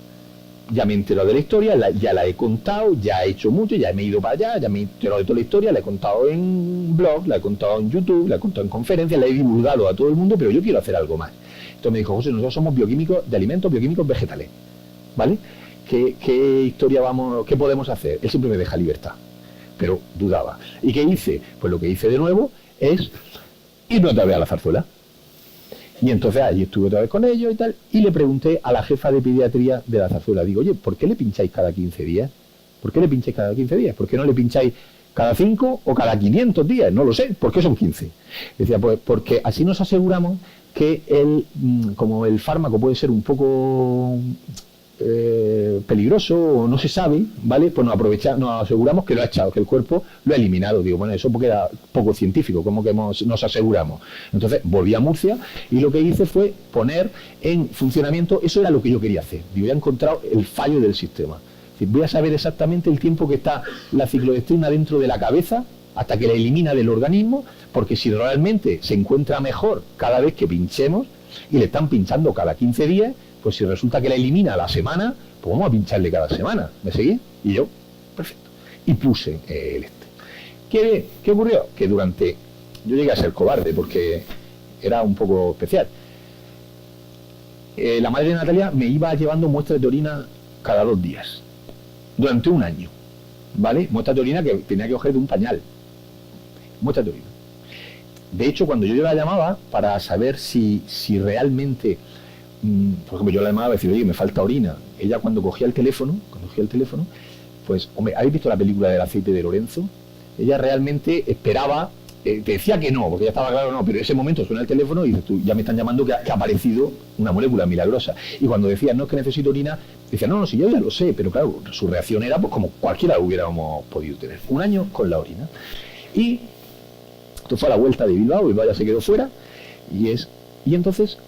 Ya me he enterado de la historia, ya la he contado, ya he hecho mucho, ya me he ido para allá, ya me he enterado de toda la historia, la he contado en blog, la he contado en YouTube, la he contado en conferencias, la he divulgado a todo el mundo, pero yo quiero hacer algo más. Entonces me dijo, José, nosotros somos bioquímicos de alimentos, bioquímicos vegetales, ¿vale? ¿Qué historia qué podemos hacer? Él siempre me deja libertad, pero dudaba. ¿Y qué hice? Pues lo que hice de nuevo es irme otra vez a la Zarzuela. Y entonces allí estuve otra vez con ellos y tal, y le pregunté a la jefa de pediatría de la Zarzuela, digo, oye, ¿por qué le pincháis cada 15 días? ¿Por qué le pincháis cada 15 días? ¿Por qué no le pincháis cada 5 o cada 500 días? No lo sé, ¿por qué son 15? Decía, pues porque así nos aseguramos que como el fármaco puede ser un poco peligroso o no se sabe, ¿vale? Pues nos aseguramos que lo ha echado, que el cuerpo lo ha eliminado. Digo, bueno, eso porque era poco científico, como que nos aseguramos. Entonces volví a Murcia y lo que hice fue poner en funcionamiento, eso era lo que yo quería hacer. Digo, ya he encontrado el fallo del sistema. Es decir, voy a saber exactamente el tiempo que está la ciclodestrina dentro de la cabeza hasta que la elimina del organismo, porque si realmente se encuentra mejor cada vez que pinchemos y le están pinchando cada 15 días, pues si resulta que la elimina a la semana, pues vamos a pincharle cada semana. ¿Me seguís? Y yo, perfecto. Y puse el ¿Qué ocurrió? Que yo llegué a ser cobarde porque era un poco especial. La madre de Natalia me iba llevando muestras de orina cada 2 días. Durante un año. ¿Vale? Muestras de orina que tenía que coger de un pañal. Muestras de orina. De hecho, cuando yo la llamaba para saber si realmente... por ejemplo, yo la llamaba y decía, oye, me falta orina. Ella cuando cogía el teléfono, pues, hombre, ¿habéis visto la película del aceite de Lorenzo? Ella realmente esperaba, te decía que no, porque ya estaba claro no, pero en ese momento suena el teléfono y dices tú, ya me están llamando que ha aparecido una molécula milagrosa. Y cuando decía, no es que necesito orina, decía, no, si yo ya lo sé, pero claro, su reacción era pues como cualquiera hubiéramos podido tener. Un año con la orina. Y esto fue a la vuelta de Bilbao, Bilbao ya se quedó fuera, y entonces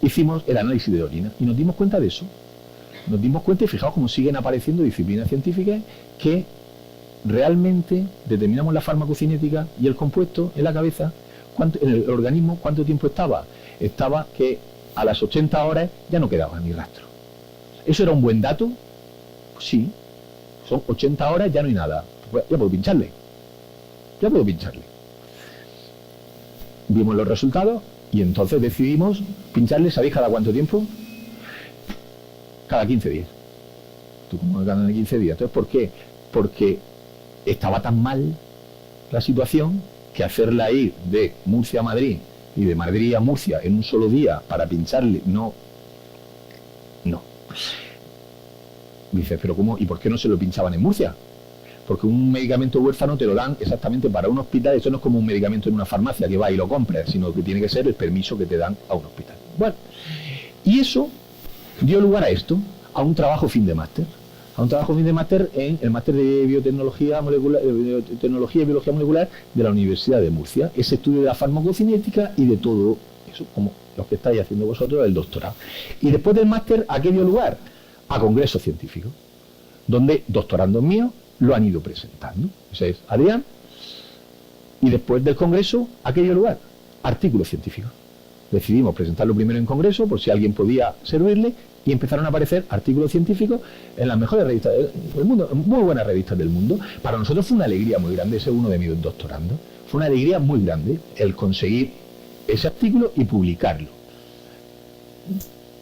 hicimos el análisis de orina y nos dimos cuenta de eso. Nos dimos cuenta y fijaos cómo siguen apareciendo disciplinas científicas que realmente determinamos la farmacocinética y el compuesto en la cabeza, en el organismo, cuánto tiempo estaba. Estaba que a las 80 horas ya no quedaba ni rastro. ¿Eso era un buen dato? Pues sí. Son 80 horas, ya no hay nada. Pues ya puedo pincharle. Vimos los resultados. Y entonces decidimos pincharle, ¿sabéis cada cuánto tiempo? Cada 15 días. ¿Tú cómo cada 15 días? Entonces, ¿por qué? Porque estaba tan mal la situación que hacerla ir de Murcia a Madrid y de Madrid a Murcia en un solo día para pincharle, no. Dices, ¿pero cómo? ¿Y por qué no se lo pinchaban en Murcia? Porque un medicamento huérfano te lo dan exactamente para un hospital. Eso no es como un medicamento en una farmacia que va y lo compras, sino que tiene que ser el permiso que te dan a un hospital. Bueno, y eso dio lugar a esto, a un trabajo fin de máster. En el máster de biotecnología y biología molecular de la Universidad de Murcia. Ese estudio de la farmacocinética y de todo eso, como los que estáis haciendo vosotros, el doctorado. Y después del máster, ¿a qué dio lugar? A congresos científicos, donde doctorandos míos lo han ido presentando. Ese es Adrián. Y después del congreso, ¿a qué dio lugar? Artículos científicos. Decidimos presentarlo primero en congreso, por si alguien podía servirle, y empezaron a aparecer artículos científicos en las mejores revistas del mundo, muy buenas revistas del mundo. Para nosotros fue una alegría muy grande, ese uno de mis doctorandos. Fue una alegría muy grande el conseguir ese artículo y publicarlo.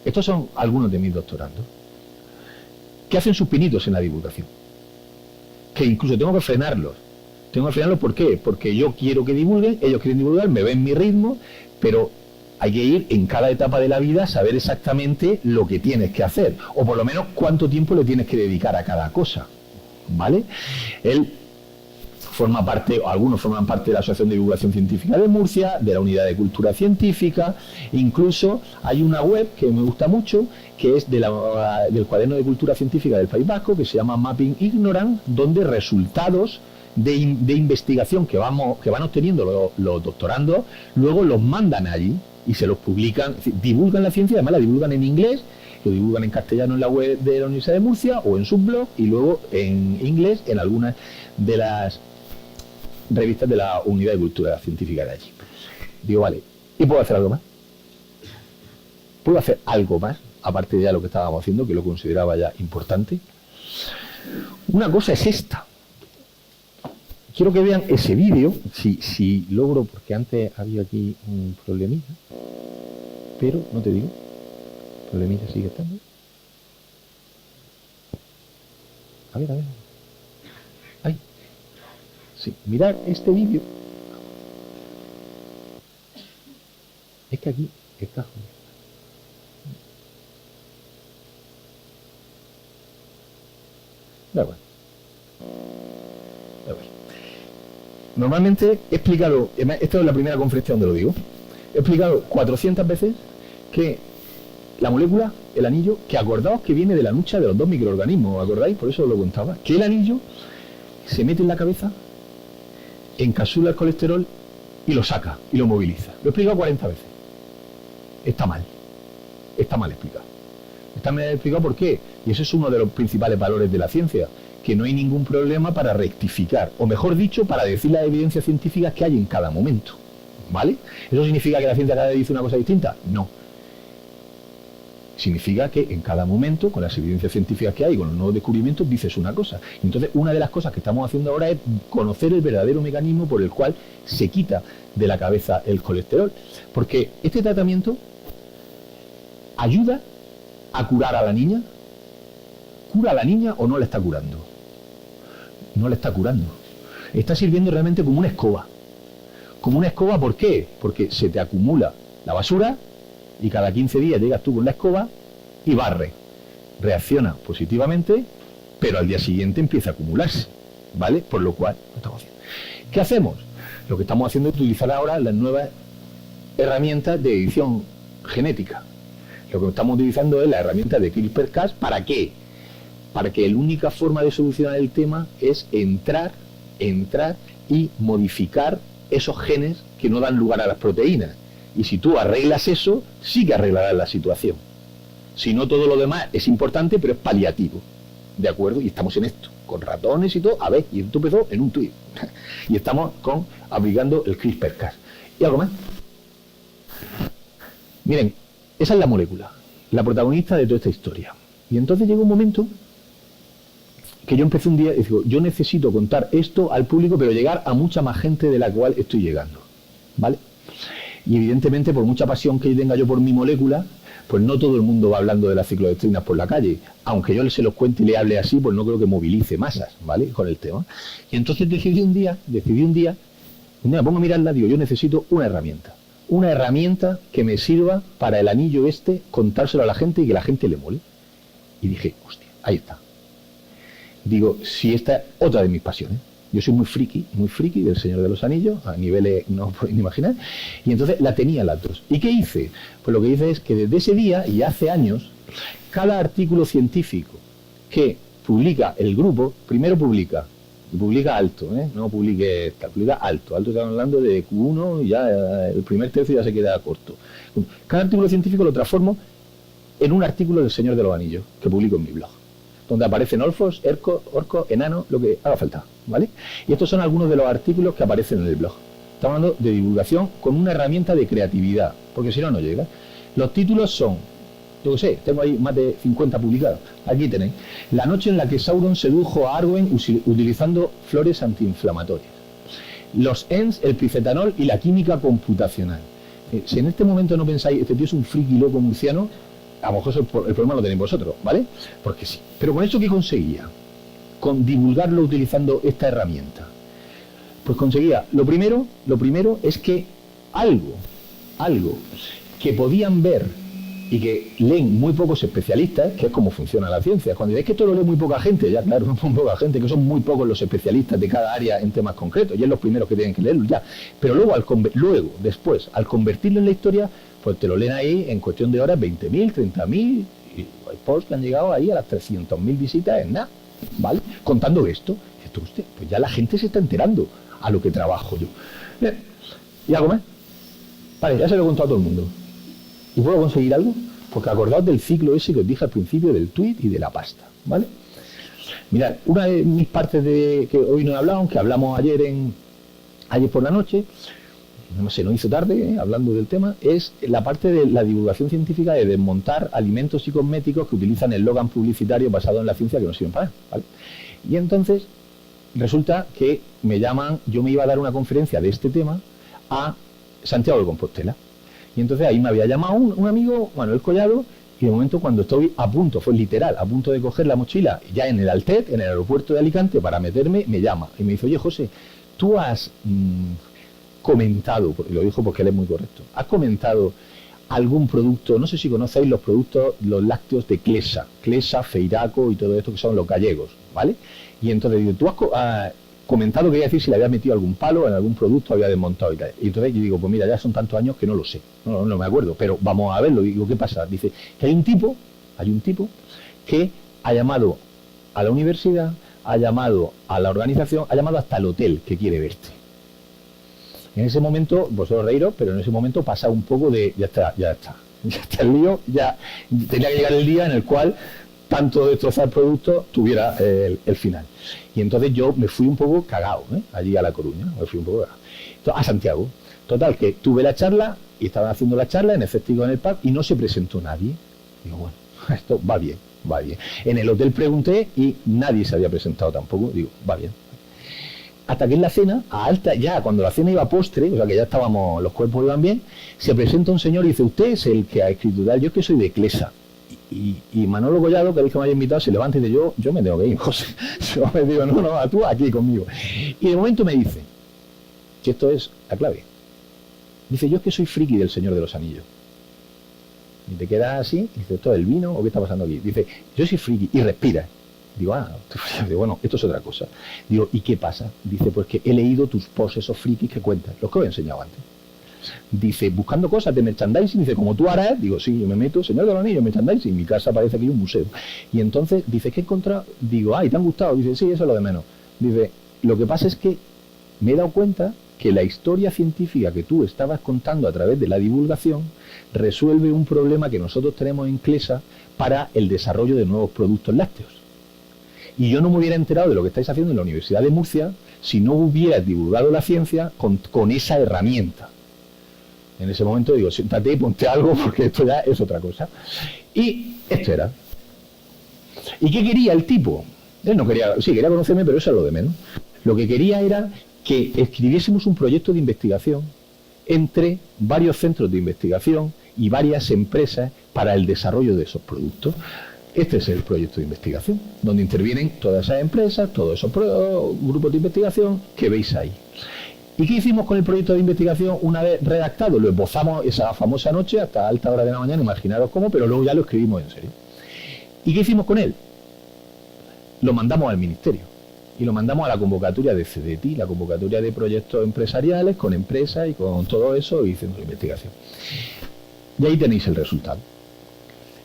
Estos son algunos de mis doctorandos que hacen sus pinitos en la divulgación. Que incluso tengo que frenarlos. ¿Por qué? Porque yo quiero que divulguen, ellos quieren divulgar, me ven mi ritmo, pero hay que ir en cada etapa de la vida a saber exactamente lo que tienes que hacer, o por lo menos cuánto tiempo le tienes que dedicar a cada cosa, ¿vale? Él forma parte, o algunos forman parte de la Asociación de Divulgación Científica de Murcia, de la Unidad de Cultura Científica, incluso hay una web que me gusta mucho, que es del Cuaderno de Cultura Científica del País Vasco, que se llama Mapping Ignorance, donde resultados de investigación que van obteniendo los doctorandos, luego los mandan allí y se los publican, es decir, divulgan la ciencia, además la divulgan en inglés, lo divulgan en castellano en la web de la Universidad de Murcia o en sus blogs y luego en inglés en algunas de las revistas de la Unidad de Cultura Científica de allí. Digo, vale, ¿y puedo hacer algo más? ¿Puedo hacer algo más, aparte de ya lo que estábamos haciendo, que lo consideraba ya importante? Una cosa es esta. Quiero que vean ese vídeo, si logro, porque antes había aquí un problemilla, pero no te digo, problemilla sigue estando. A ver. Ahí. Sí, mirad este vídeo. Es que aquí está. Da igual. Normalmente he explicado, esta es la primera conferencia donde lo digo, he explicado 400 veces que la molécula, el anillo, que acordaos que viene de la lucha de los dos microorganismos, ¿os acordáis? Por eso os lo contaba, que el anillo se mete en la cabeza, encapsula el colesterol y lo saca y lo moviliza. Lo he explicado 40 veces. Está mal explicado. Está mal explicado ¿por qué? Y ese es uno de los principales valores de la ciencia, que no hay ningún problema para rectificar, o mejor dicho, para decir las evidencias científicas que hay en cada momento, ¿vale? ¿Eso significa que la ciencia cada vez dice una cosa distinta? No. Significa que en cada momento, con las evidencias científicas que hay, con los nuevos descubrimientos, dices una cosa. Entonces, una de las cosas que estamos haciendo ahora es conocer el verdadero mecanismo por el cual se quita de la cabeza el colesterol. Porque este tratamiento ayuda a curar a la niña. ¿Cura a la niña o no la está curando? No la está curando. Está sirviendo realmente como una escoba. Como una escoba, ¿por qué? Porque se te acumula la basura y cada 15 días llegas tú con la escoba y barre. Reacciona positivamente, pero al día siguiente empieza a acumularse, ¿vale? Por lo cual, ¿qué estamos haciendo? ¿Qué hacemos? Lo que estamos haciendo es utilizar ahora las nuevas herramientas de edición genética. Lo que estamos utilizando es la herramienta de CRISPR-Cas. ¿Para qué? Para que la única forma de solucionar el tema es entrar y modificar esos genes que no dan lugar a las proteínas. Y si tú arreglas eso, sí que arreglarás la situación. Si no, todo lo demás es importante, pero es paliativo. ¿De acuerdo? Y estamos en esto, con ratones y todo. A ver, y esto empezó en un tuit. Y estamos aplicando el CRISPR-Cas. ¿Y algo más? Miren, esa es la molécula, la protagonista de toda esta historia. Y entonces llegó un momento que yo empecé un día y digo, yo necesito contar esto al público, pero llegar a mucha más gente de la cual estoy llegando, ¿vale? Y evidentemente, por mucha pasión que tenga yo por mi molécula, pues no todo el mundo va hablando de las ciclohexinas por la calle. Aunque yo se los cuente y le hable así, pues no creo que movilice masas, ¿vale? Con el tema. Y entonces decidí un día, me pongo a mirarla, digo, yo necesito una herramienta que me sirva para el anillo este, contárselo a la gente y que la gente le mole. Y dije, hostia, ahí está. Digo, si esta es otra de mis pasiones. Yo soy muy friki del Señor de los Anillos, a niveles no os podéis ni imaginar, y entonces la tenía las dos. ¿Y qué hice? Pues lo que hice es que desde ese día, y hace años, cada artículo científico que publica el grupo, primero publica alto, no publique tal, publica alto, estamos hablando de Q1, ya el primer tercio ya se queda corto. Cada artículo científico lo transformo en un artículo del Señor de los Anillos, que publico en mi blog, donde aparecen orcos, enanos, lo que haga falta, ¿vale? Y estos son algunos de los artículos que aparecen en el blog. Estamos hablando de divulgación con una herramienta de creatividad, porque si no, no llega. Los títulos son, yo qué sé, tengo ahí más de 50 publicados. Aquí tenéis. La noche en la que Sauron sedujo a Arwen utilizando flores antiinflamatorias. Los ENS, el pifetanol y la química computacional. Si en este momento no pensáis, este tío es un friki loco murciano, a lo mejor el problema lo tenéis vosotros, ¿vale? Porque sí. Pero con eso, ¿qué conseguía? Con divulgarlo utilizando esta herramienta. Pues conseguía, lo primero es que algo que podían ver y que leen muy pocos especialistas, que es como funciona la ciencia. Cuando diréis que esto lo lee muy poca gente, ya claro, muy poca gente, que son muy pocos los especialistas de cada área en temas concretos, y es los primeros que tienen que leerlo ya. Pero luego, después, al convertirlo en la historia, pues te lo leen ahí en cuestión de horas, 20.000, 30.000, y hay posts que han llegado ahí a las 300.000 visitas en nada, ¿vale? Contando esto. Esto usted, pues ya la gente se está enterando a lo que trabajo yo. Bien. ¿Y algo más? Vale, ya se lo he contado a todo el mundo. ¿Y puedo conseguir algo? Porque acordaos del ciclo ese que os dije al principio del tweet y de la pasta, ¿vale? Mirad, una de mis partes de que hoy no he hablado, aunque hablamos ayer por la noche, no sé, nos hizo tarde, hablando del tema, es la parte de la divulgación científica de desmontar alimentos y cosméticos que utilizan eslogan publicitario basado en la ciencia que no sirven para nada, ¿vale? Y entonces resulta que me llaman, yo me iba a dar una conferencia de este tema a Santiago de Compostela. Y entonces ahí me había llamado un amigo, Manuel Collado, y de momento cuando estoy a punto, fue literal, a punto de coger la mochila, ya en el Altet, en el aeropuerto de Alicante, para meterme, me llama y me dice, oye José, tú has comentado, y lo dijo porque él es muy correcto, has comentado algún producto, no sé si conocéis los productos, los lácteos de Clesa, Feiraco y todo esto que son los gallegos, ¿vale? Y entonces digo, tú has comentado, quería decir si le había metido algún palo en algún producto, había desmontado y tal. Y entonces yo digo, pues mira, ya son tantos años que no lo sé, no me acuerdo, pero vamos a verlo. Digo, ¿qué pasa? Dice que hay un tipo que ha llamado a la universidad, ha llamado a la organización, ha llamado hasta el hotel que quiere verte. En ese momento, vosotros reíros, pero en ese momento pasa un poco de, ya está el lío, ya tenía que llegar el día en el cual tanto destrozar productos tuviera el final. Y entonces yo me fui un poco cagado, allí a La Coruña, me fui un poco cagado. Entonces, a Santiago. Total, que tuve la charla, y estaban haciendo la charla, en efectivo en el pub, y no se presentó nadie. Digo, bueno, esto va bien. En el hotel pregunté y nadie se había presentado tampoco. Digo, va bien. Hasta que en la cena, a alta, ya cuando la cena iba a postre, o sea que ya estábamos, los cuerpos iban bien, se presenta un señor y dice, usted es el que ha escrito tal, yo es que soy de Clesa. Y Manolo Collado, que el que me haya invitado, se levanta y dice, yo me tengo que ir, José. Yo me digo, no, tú aquí conmigo. Y de momento me dice, que esto es la clave, dice, yo es que soy friki del Señor de los Anillos. Y te quedas así, y dice, ¿esto es el vino o qué está pasando aquí? Dice, yo soy friki, y respira. Digo, bueno, esto es otra cosa. Digo, ¿y qué pasa? Dice, pues que he leído tus posts, esos frikis que cuentas, los que os he enseñado antes. Dice, buscando cosas de merchandising, dice, como tú harás, digo, sí, yo me meto, Señor de los Anillos, merchandising, mi casa parece que hay un museo. Y entonces, dice, ¿qué he encontrado? Digo, ¿y te han gustado? Dice, sí, eso es lo de menos. Dice, lo que pasa es que me he dado cuenta que la historia científica que tú estabas contando a través de la divulgación resuelve un problema que nosotros tenemos en Clesa para el desarrollo de nuevos productos lácteos. Y yo no me hubiera enterado de lo que estáis haciendo en la Universidad de Murcia si no hubieras divulgado la ciencia con esa herramienta. En ese momento digo, siéntate y ponte algo porque esto ya es otra cosa. Y esto era. ¿Y qué quería el tipo? Él no quería, sí, quería conocerme, pero eso es lo de menos. Lo que quería era que escribiésemos un proyecto de investigación entre varios centros de investigación y varias empresas para el desarrollo de esos productos. Este es el proyecto de investigación, donde intervienen todas esas empresas, todos esos grupos de investigación que veis ahí. ¿Y qué hicimos con el proyecto de investigación una vez redactado? Lo esbozamos esa famosa noche hasta alta hora de la mañana, imaginaros cómo, pero luego ya lo escribimos en serio. ¿Y qué hicimos con él? Lo mandamos al ministerio y lo mandamos a la convocatoria de CDTI, la convocatoria de proyectos empresariales con empresas y con todo eso y centros de investigación. Y ahí tenéis el resultado.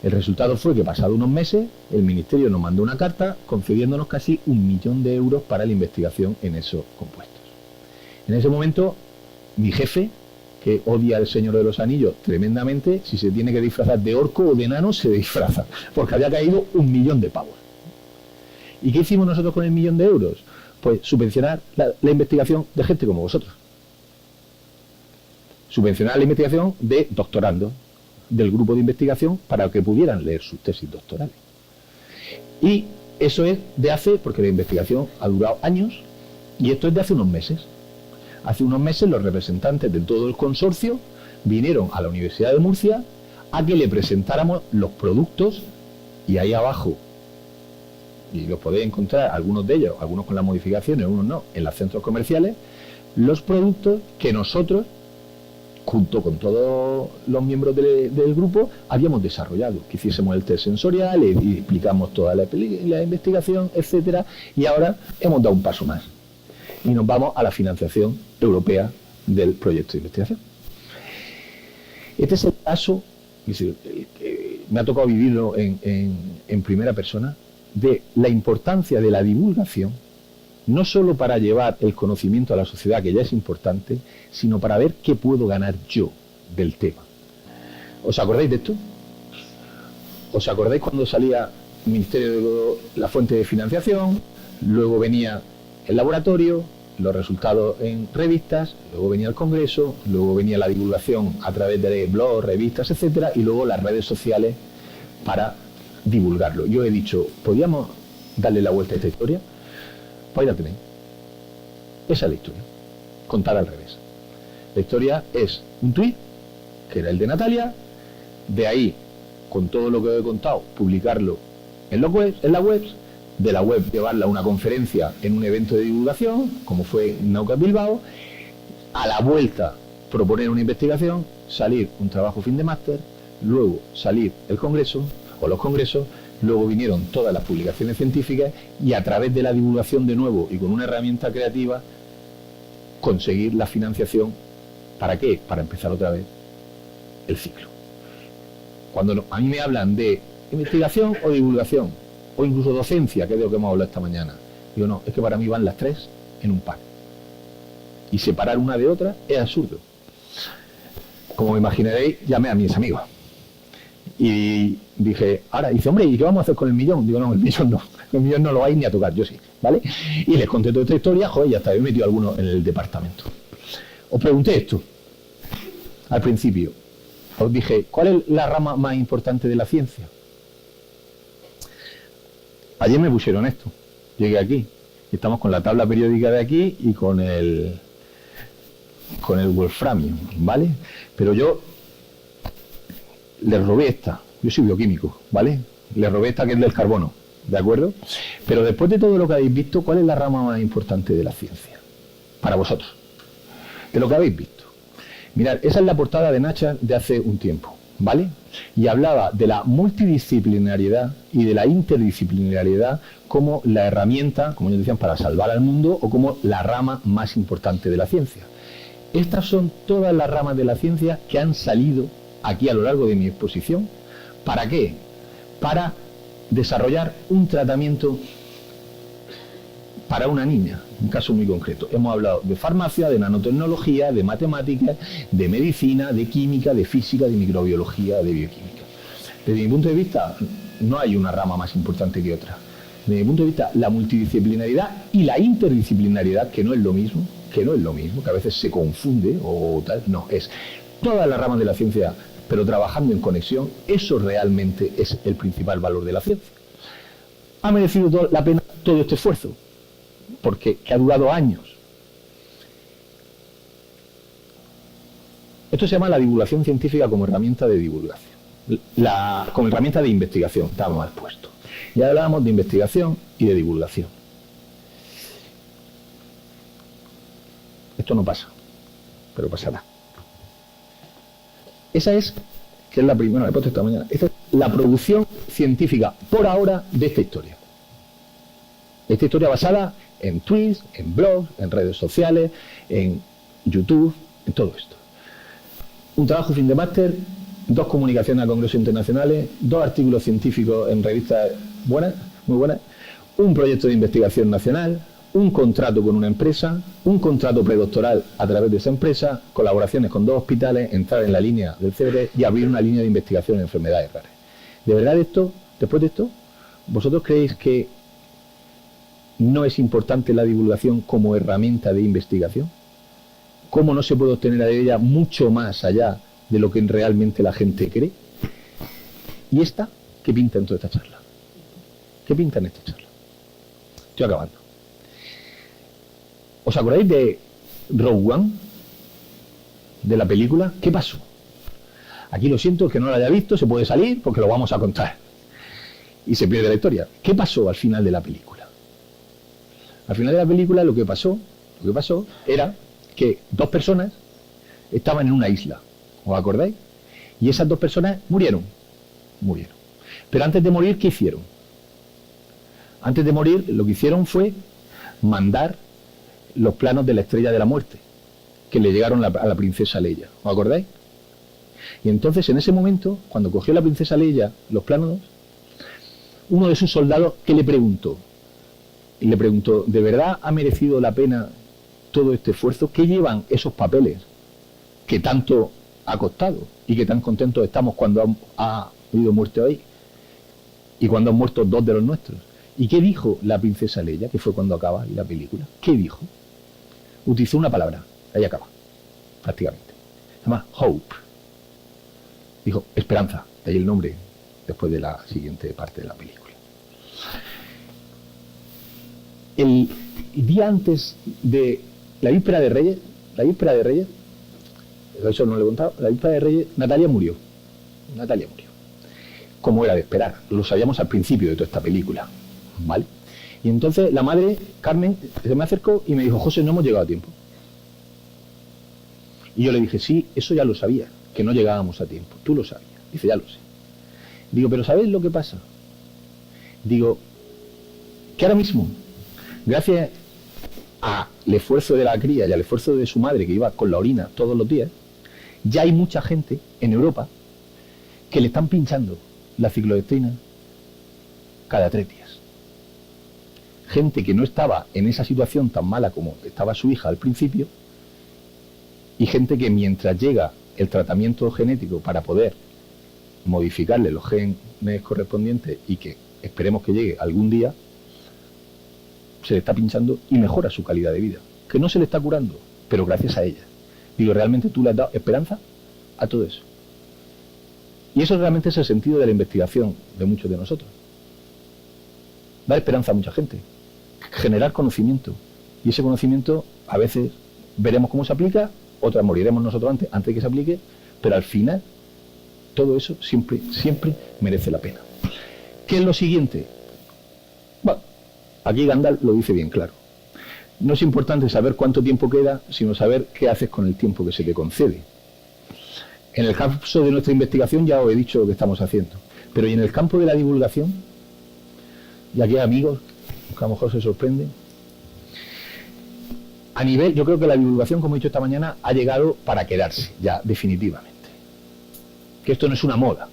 El resultado fue que pasado unos meses el ministerio nos mandó una carta concediéndonos casi 1 millón de euros para la investigación en esos compuestos. En ese momento, mi jefe, que odia al Señor de los Anillos tremendamente, si se tiene que disfrazar de orco o de enano, se disfraza, porque había caído 1 millón de pavos. ¿Y qué hicimos nosotros con el 1 millón de euros? Pues subvencionar la investigación de gente como vosotros. Subvencionar la investigación de doctorandos del grupo de investigación para que pudieran leer sus tesis doctorales. Y eso es de hace, porque la investigación ha durado años, y esto es de hace unos meses. Hace unos meses los representantes de todo el consorcio vinieron a la Universidad de Murcia a que le presentáramos los productos, y ahí abajo, y los podéis encontrar, algunos de ellos, algunos con las modificaciones, algunos no, en los centros comerciales, los productos que nosotros, junto con todos los miembros del grupo, habíamos desarrollado, que hiciésemos el test sensorial y explicamos toda la investigación, etcétera, y ahora hemos dado un paso más y nos vamos a la financiación europea del proyecto de investigación. Este es el caso, me ha tocado vivirlo en primera persona, de la importancia de la divulgación, no solo para llevar el conocimiento a la sociedad, que ya es importante, sino para ver qué puedo ganar yo del tema. ¿Os acordáis de esto? ¿Os acordáis cuando salía el Ministerio de la fuente de financiación? Luego venía el laboratorio, los resultados en revistas, luego venía el Congreso, luego venía la divulgación a través de blogs, revistas, etcétera, y luego las redes sociales para divulgarlo. Yo he dicho, ¿podríamos darle la vuelta a esta historia? Pues ahí la tenéis. Esa es la historia, contada al revés. La historia es un tuit, que era el de Natalia, de ahí, con todo lo que os he contado, publicarlo en la web, de la web llevarla a una conferencia en un evento de divulgación, como fue Naucas Bilbao, a la vuelta proponer una investigación, salir un trabajo fin de máster, luego salir el congreso o los congresos, luego vinieron todas las publicaciones científicas y a través de la divulgación de nuevo y con una herramienta creativa conseguir la financiación. ¿Para qué? Para empezar otra vez el ciclo. Cuando a mí me hablan de investigación o divulgación, o incluso docencia, que es de lo que hemos hablado esta mañana, digo, no, es que para mí van las tres en un pack. Y separar una de otra es absurdo. Como me imaginaréis, llamé a mis amigos. Y dije, ahora, dice, hombre, ¿y qué vamos a hacer con el millón? Digo, no, el millón no lo vais ni a tocar, yo sí, ¿vale? Y les conté toda esta historia, joder, y hasta he metido a algunos en el departamento. Os pregunté esto al principio. Os dije, ¿cuál es la rama más importante de la ciencia? Ayer me pusieron esto. Llegué aquí. Estamos con la tabla periódica de aquí y con el wolframio, ¿vale? Pero yo les robé esta. Yo soy bioquímico, ¿vale? Les robé esta que es del carbono, ¿de acuerdo? Pero después de todo lo que habéis visto, ¿cuál es la rama más importante de la ciencia? Para vosotros. De lo que habéis visto. Mirad, esa es la portada de Nature de hace un tiempo, ¿vale? Y hablaba de la multidisciplinariedad y de la interdisciplinariedad como la herramienta, como ellos decían, para salvar al mundo o como la rama más importante de la ciencia. Estas son todas las ramas de la ciencia que han salido aquí a lo largo de mi exposición. ¿Para qué? Para desarrollar un tratamiento para una niña, un caso muy concreto. Hemos hablado de farmacia, de nanotecnología, de matemáticas, de medicina, de química, de física, de microbiología, de bioquímica. Desde mi punto de vista, no hay una rama más importante que otra. Desde mi punto de vista, la multidisciplinaridad y la interdisciplinaridad, que no es lo mismo, que a veces se confunde o tal, no, es todas las ramas de la ciencia, pero trabajando en conexión, eso realmente es el principal valor de la ciencia. ¿Ha merecido la pena todo este esfuerzo? Porque ha durado años. Esto se llama la divulgación científica como herramienta de divulgación, como herramienta de investigación, estaba mal puesto. Ya hablábamos de investigación y de divulgación. Esto no pasa, pero pasará. Esa es, que es la primera, la he puesto esta mañana, esta es la producción científica por ahora de esta historia. Esta historia basada en tweets, en blogs, en redes sociales, en YouTube, en todo esto. Un trabajo fin de máster, 2 comunicaciones a congresos internacionales, 2 artículos científicos en revistas buenas, muy buenas, un proyecto de investigación nacional, un contrato con una empresa, un contrato predoctoral a través de esa empresa, colaboraciones con 2 hospitales, entrar en la línea del CBD y abrir una línea de investigación en enfermedades raras. ¿De verdad esto, después de esto, vosotros creéis que no es importante la divulgación como herramienta de investigación? ¿Cómo no se puede obtener de ella mucho más allá de lo que realmente la gente cree? ¿Y esta? ¿Qué pinta en toda esta charla? ¿Qué pinta en esta charla? Estoy acabando. ¿Os acordáis de Rogue One? De la película. ¿Qué pasó? Aquí lo siento, el que no lo haya visto se puede salir porque lo vamos a contar. Y se pierde la historia. ¿Qué pasó al final de la película? Al final de la película lo que pasó era que 2 personas estaban en una isla. ¿Os acordáis? Y esas 2 personas murieron. Pero antes de morir, ¿qué hicieron? Antes de morir, lo que hicieron fue mandar los planos de la Estrella de la Muerte, que le llegaron a la princesa Leia. ¿Os acordáis? Y entonces, en ese momento, cuando cogió la princesa Leia los planos, uno de sus soldados, ¿qué le preguntó? Y le preguntó, ¿de verdad ha merecido la pena todo este esfuerzo? ¿Qué llevan esos papeles que tanto ha costado y qué tan contentos estamos cuando ha habido muerte hoy y cuando han muerto 2 de los nuestros. ¿Y qué dijo la princesa Leia, que fue cuando acaba la película? ¿Qué dijo? Utilizó una palabra, ahí acaba, prácticamente. Se llama hope. Dijo esperanza, de ahí el nombre, después de la siguiente parte de la película. El día antes de la víspera de Reyes, eso no lo he contado, la víspera de Reyes, Natalia murió. Como era de esperar, lo sabíamos al principio de toda esta película, ¿vale? Y entonces la madre, Carmen, se me acercó y me dijo, José, no hemos llegado a tiempo. Y yo le dije, sí, eso ya lo sabía, que no llegábamos a tiempo, tú lo sabías. Dice, ya lo sé. Digo, pero ¿sabes lo que pasa? Digo, que ahora mismo, gracias al esfuerzo de la cría y al esfuerzo de su madre, que iba con la orina todos los días, ya hay mucha gente en Europa que le están pinchando la ciclohestrina cada 3 días. Gente que no estaba en esa situación tan mala como estaba su hija al principio, y gente que mientras llega el tratamiento genético para poder modificarle los genes correspondientes y que esperemos que llegue algún día, se le está pinchando y mejora su calidad de vida. Que no se le está curando, pero gracias a ella. Digo, ¿realmente tú le has dado esperanza a todo eso? Y eso realmente es el sentido de la investigación de muchos de nosotros. Dar esperanza a mucha gente. Generar conocimiento. Y ese conocimiento a veces veremos cómo se aplica, otras moriremos nosotros antes de que se aplique, pero al final todo eso siempre merece la pena. ¿Qué es lo siguiente? Bueno, aquí Gandalf lo dice bien claro. No es importante saber cuánto tiempo queda, sino saber qué haces con el tiempo que se te concede. En el caso de nuestra investigación ya os he dicho lo que estamos haciendo, pero ¿y en el campo de la divulgación? Y aquí hay amigos que a lo mejor se sorprenden. A nivel, yo creo que la divulgación, como he dicho esta mañana, ha llegado para quedarse, ya, definitivamente. Que esto no es una moda.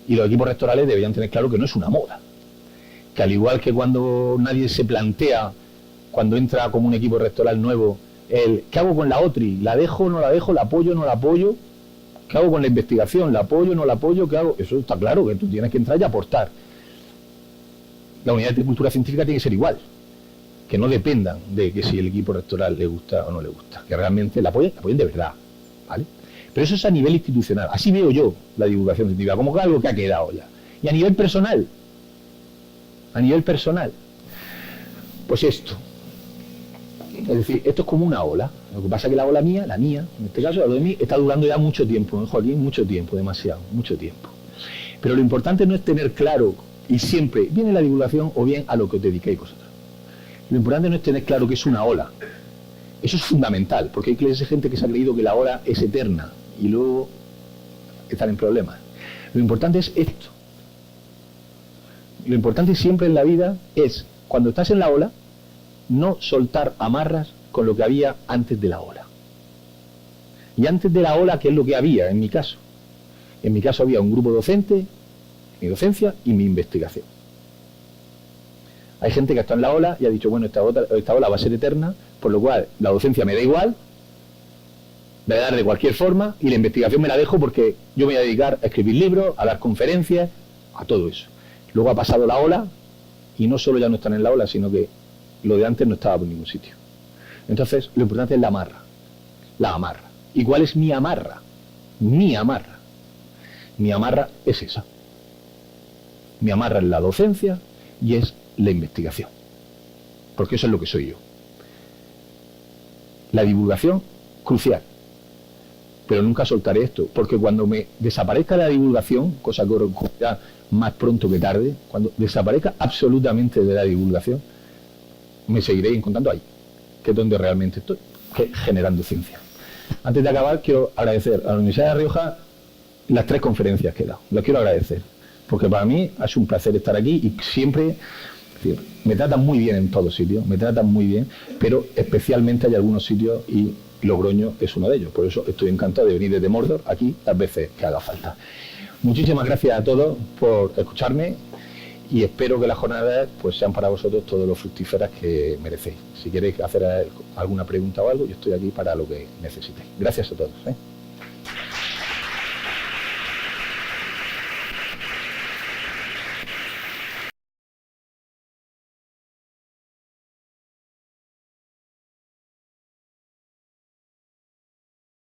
Y los equipos rectorales deberían tener claro que no es una moda. Que al igual que cuando nadie se plantea, cuando entra como un equipo rectoral nuevo, ¿qué hago con la OTRI? ¿La dejo o no la dejo? ¿La apoyo o no la apoyo? ¿Qué hago con la investigación? ¿La apoyo o no la apoyo? ¿Qué hago? Eso está claro, que tú tienes que entrar y aportar. La unidad de cultura científica tiene que ser igual. Que no dependan de que si el equipo rectoral le gusta o no le gusta. Que realmente la apoyen de verdad. ¿Vale? Pero eso es a nivel institucional. Así veo yo la divulgación científica, como que algo que ha quedado ya. Y a nivel personal, pues esto. Es decir, esto es como una ola. Lo que pasa es que la ola mía, en este caso, lo de mí, está durando ya mucho tiempo, ¿no, Joaquín? Mucho tiempo, demasiado, mucho tiempo. Pero lo importante no es tener claro, y siempre, bien en la divulgación o bien a lo que os dediquéis vosotros. Lo importante no es tener claro que es una ola. Eso es fundamental, porque hay gente que se ha creído que la ola es eterna y luego están en problemas. Lo importante es esto. Lo importante siempre en la vida es, cuando estás en la ola, no soltar amarras con lo que había antes de la ola. Y antes de la ola, ¿qué es lo que había en mi caso? En mi caso había un grupo docente, mi docencia y mi investigación. Hay gente que está en la ola y ha dicho, bueno, esta ola va a ser eterna, por lo cual la docencia me da igual, me va a dar de cualquier forma, y la investigación me la dejo porque yo me voy a dedicar a escribir libros, a dar conferencias, a todo eso. Luego ha pasado la ola, y no solo ya no están en la ola, sino que lo de antes no estaba por ningún sitio. Entonces, lo importante es la amarra. La amarra. ¿Y cuál es mi amarra? Mi amarra. Mi amarra es esa. Mi amarra es la docencia y es la investigación. Porque eso es lo que soy yo. La divulgación, crucial. Pero nunca soltaré esto, porque cuando me desaparezca la divulgación, cosa que ocurrirá más pronto que tarde, cuando desaparezca absolutamente de la divulgación, me seguiré encontrando ahí, que es donde realmente estoy, que generando ciencia. Antes de acabar, quiero agradecer a la Universidad de La Rioja las 3 conferencias que he dado. Las quiero agradecer, porque para mí ha sido un placer estar aquí y siempre me tratan muy bien en todos sitios, me tratan muy bien, pero especialmente hay algunos sitios y Logroño es uno de ellos. Por eso estoy encantado de venir desde Mordor aquí las veces que haga falta. Muchísimas gracias a todos por escucharme y espero que las jornadas pues sean para vosotros todo lo fructíferas que merecéis. Si queréis hacer alguna pregunta o algo, yo estoy aquí para lo que necesitéis. Gracias a todos.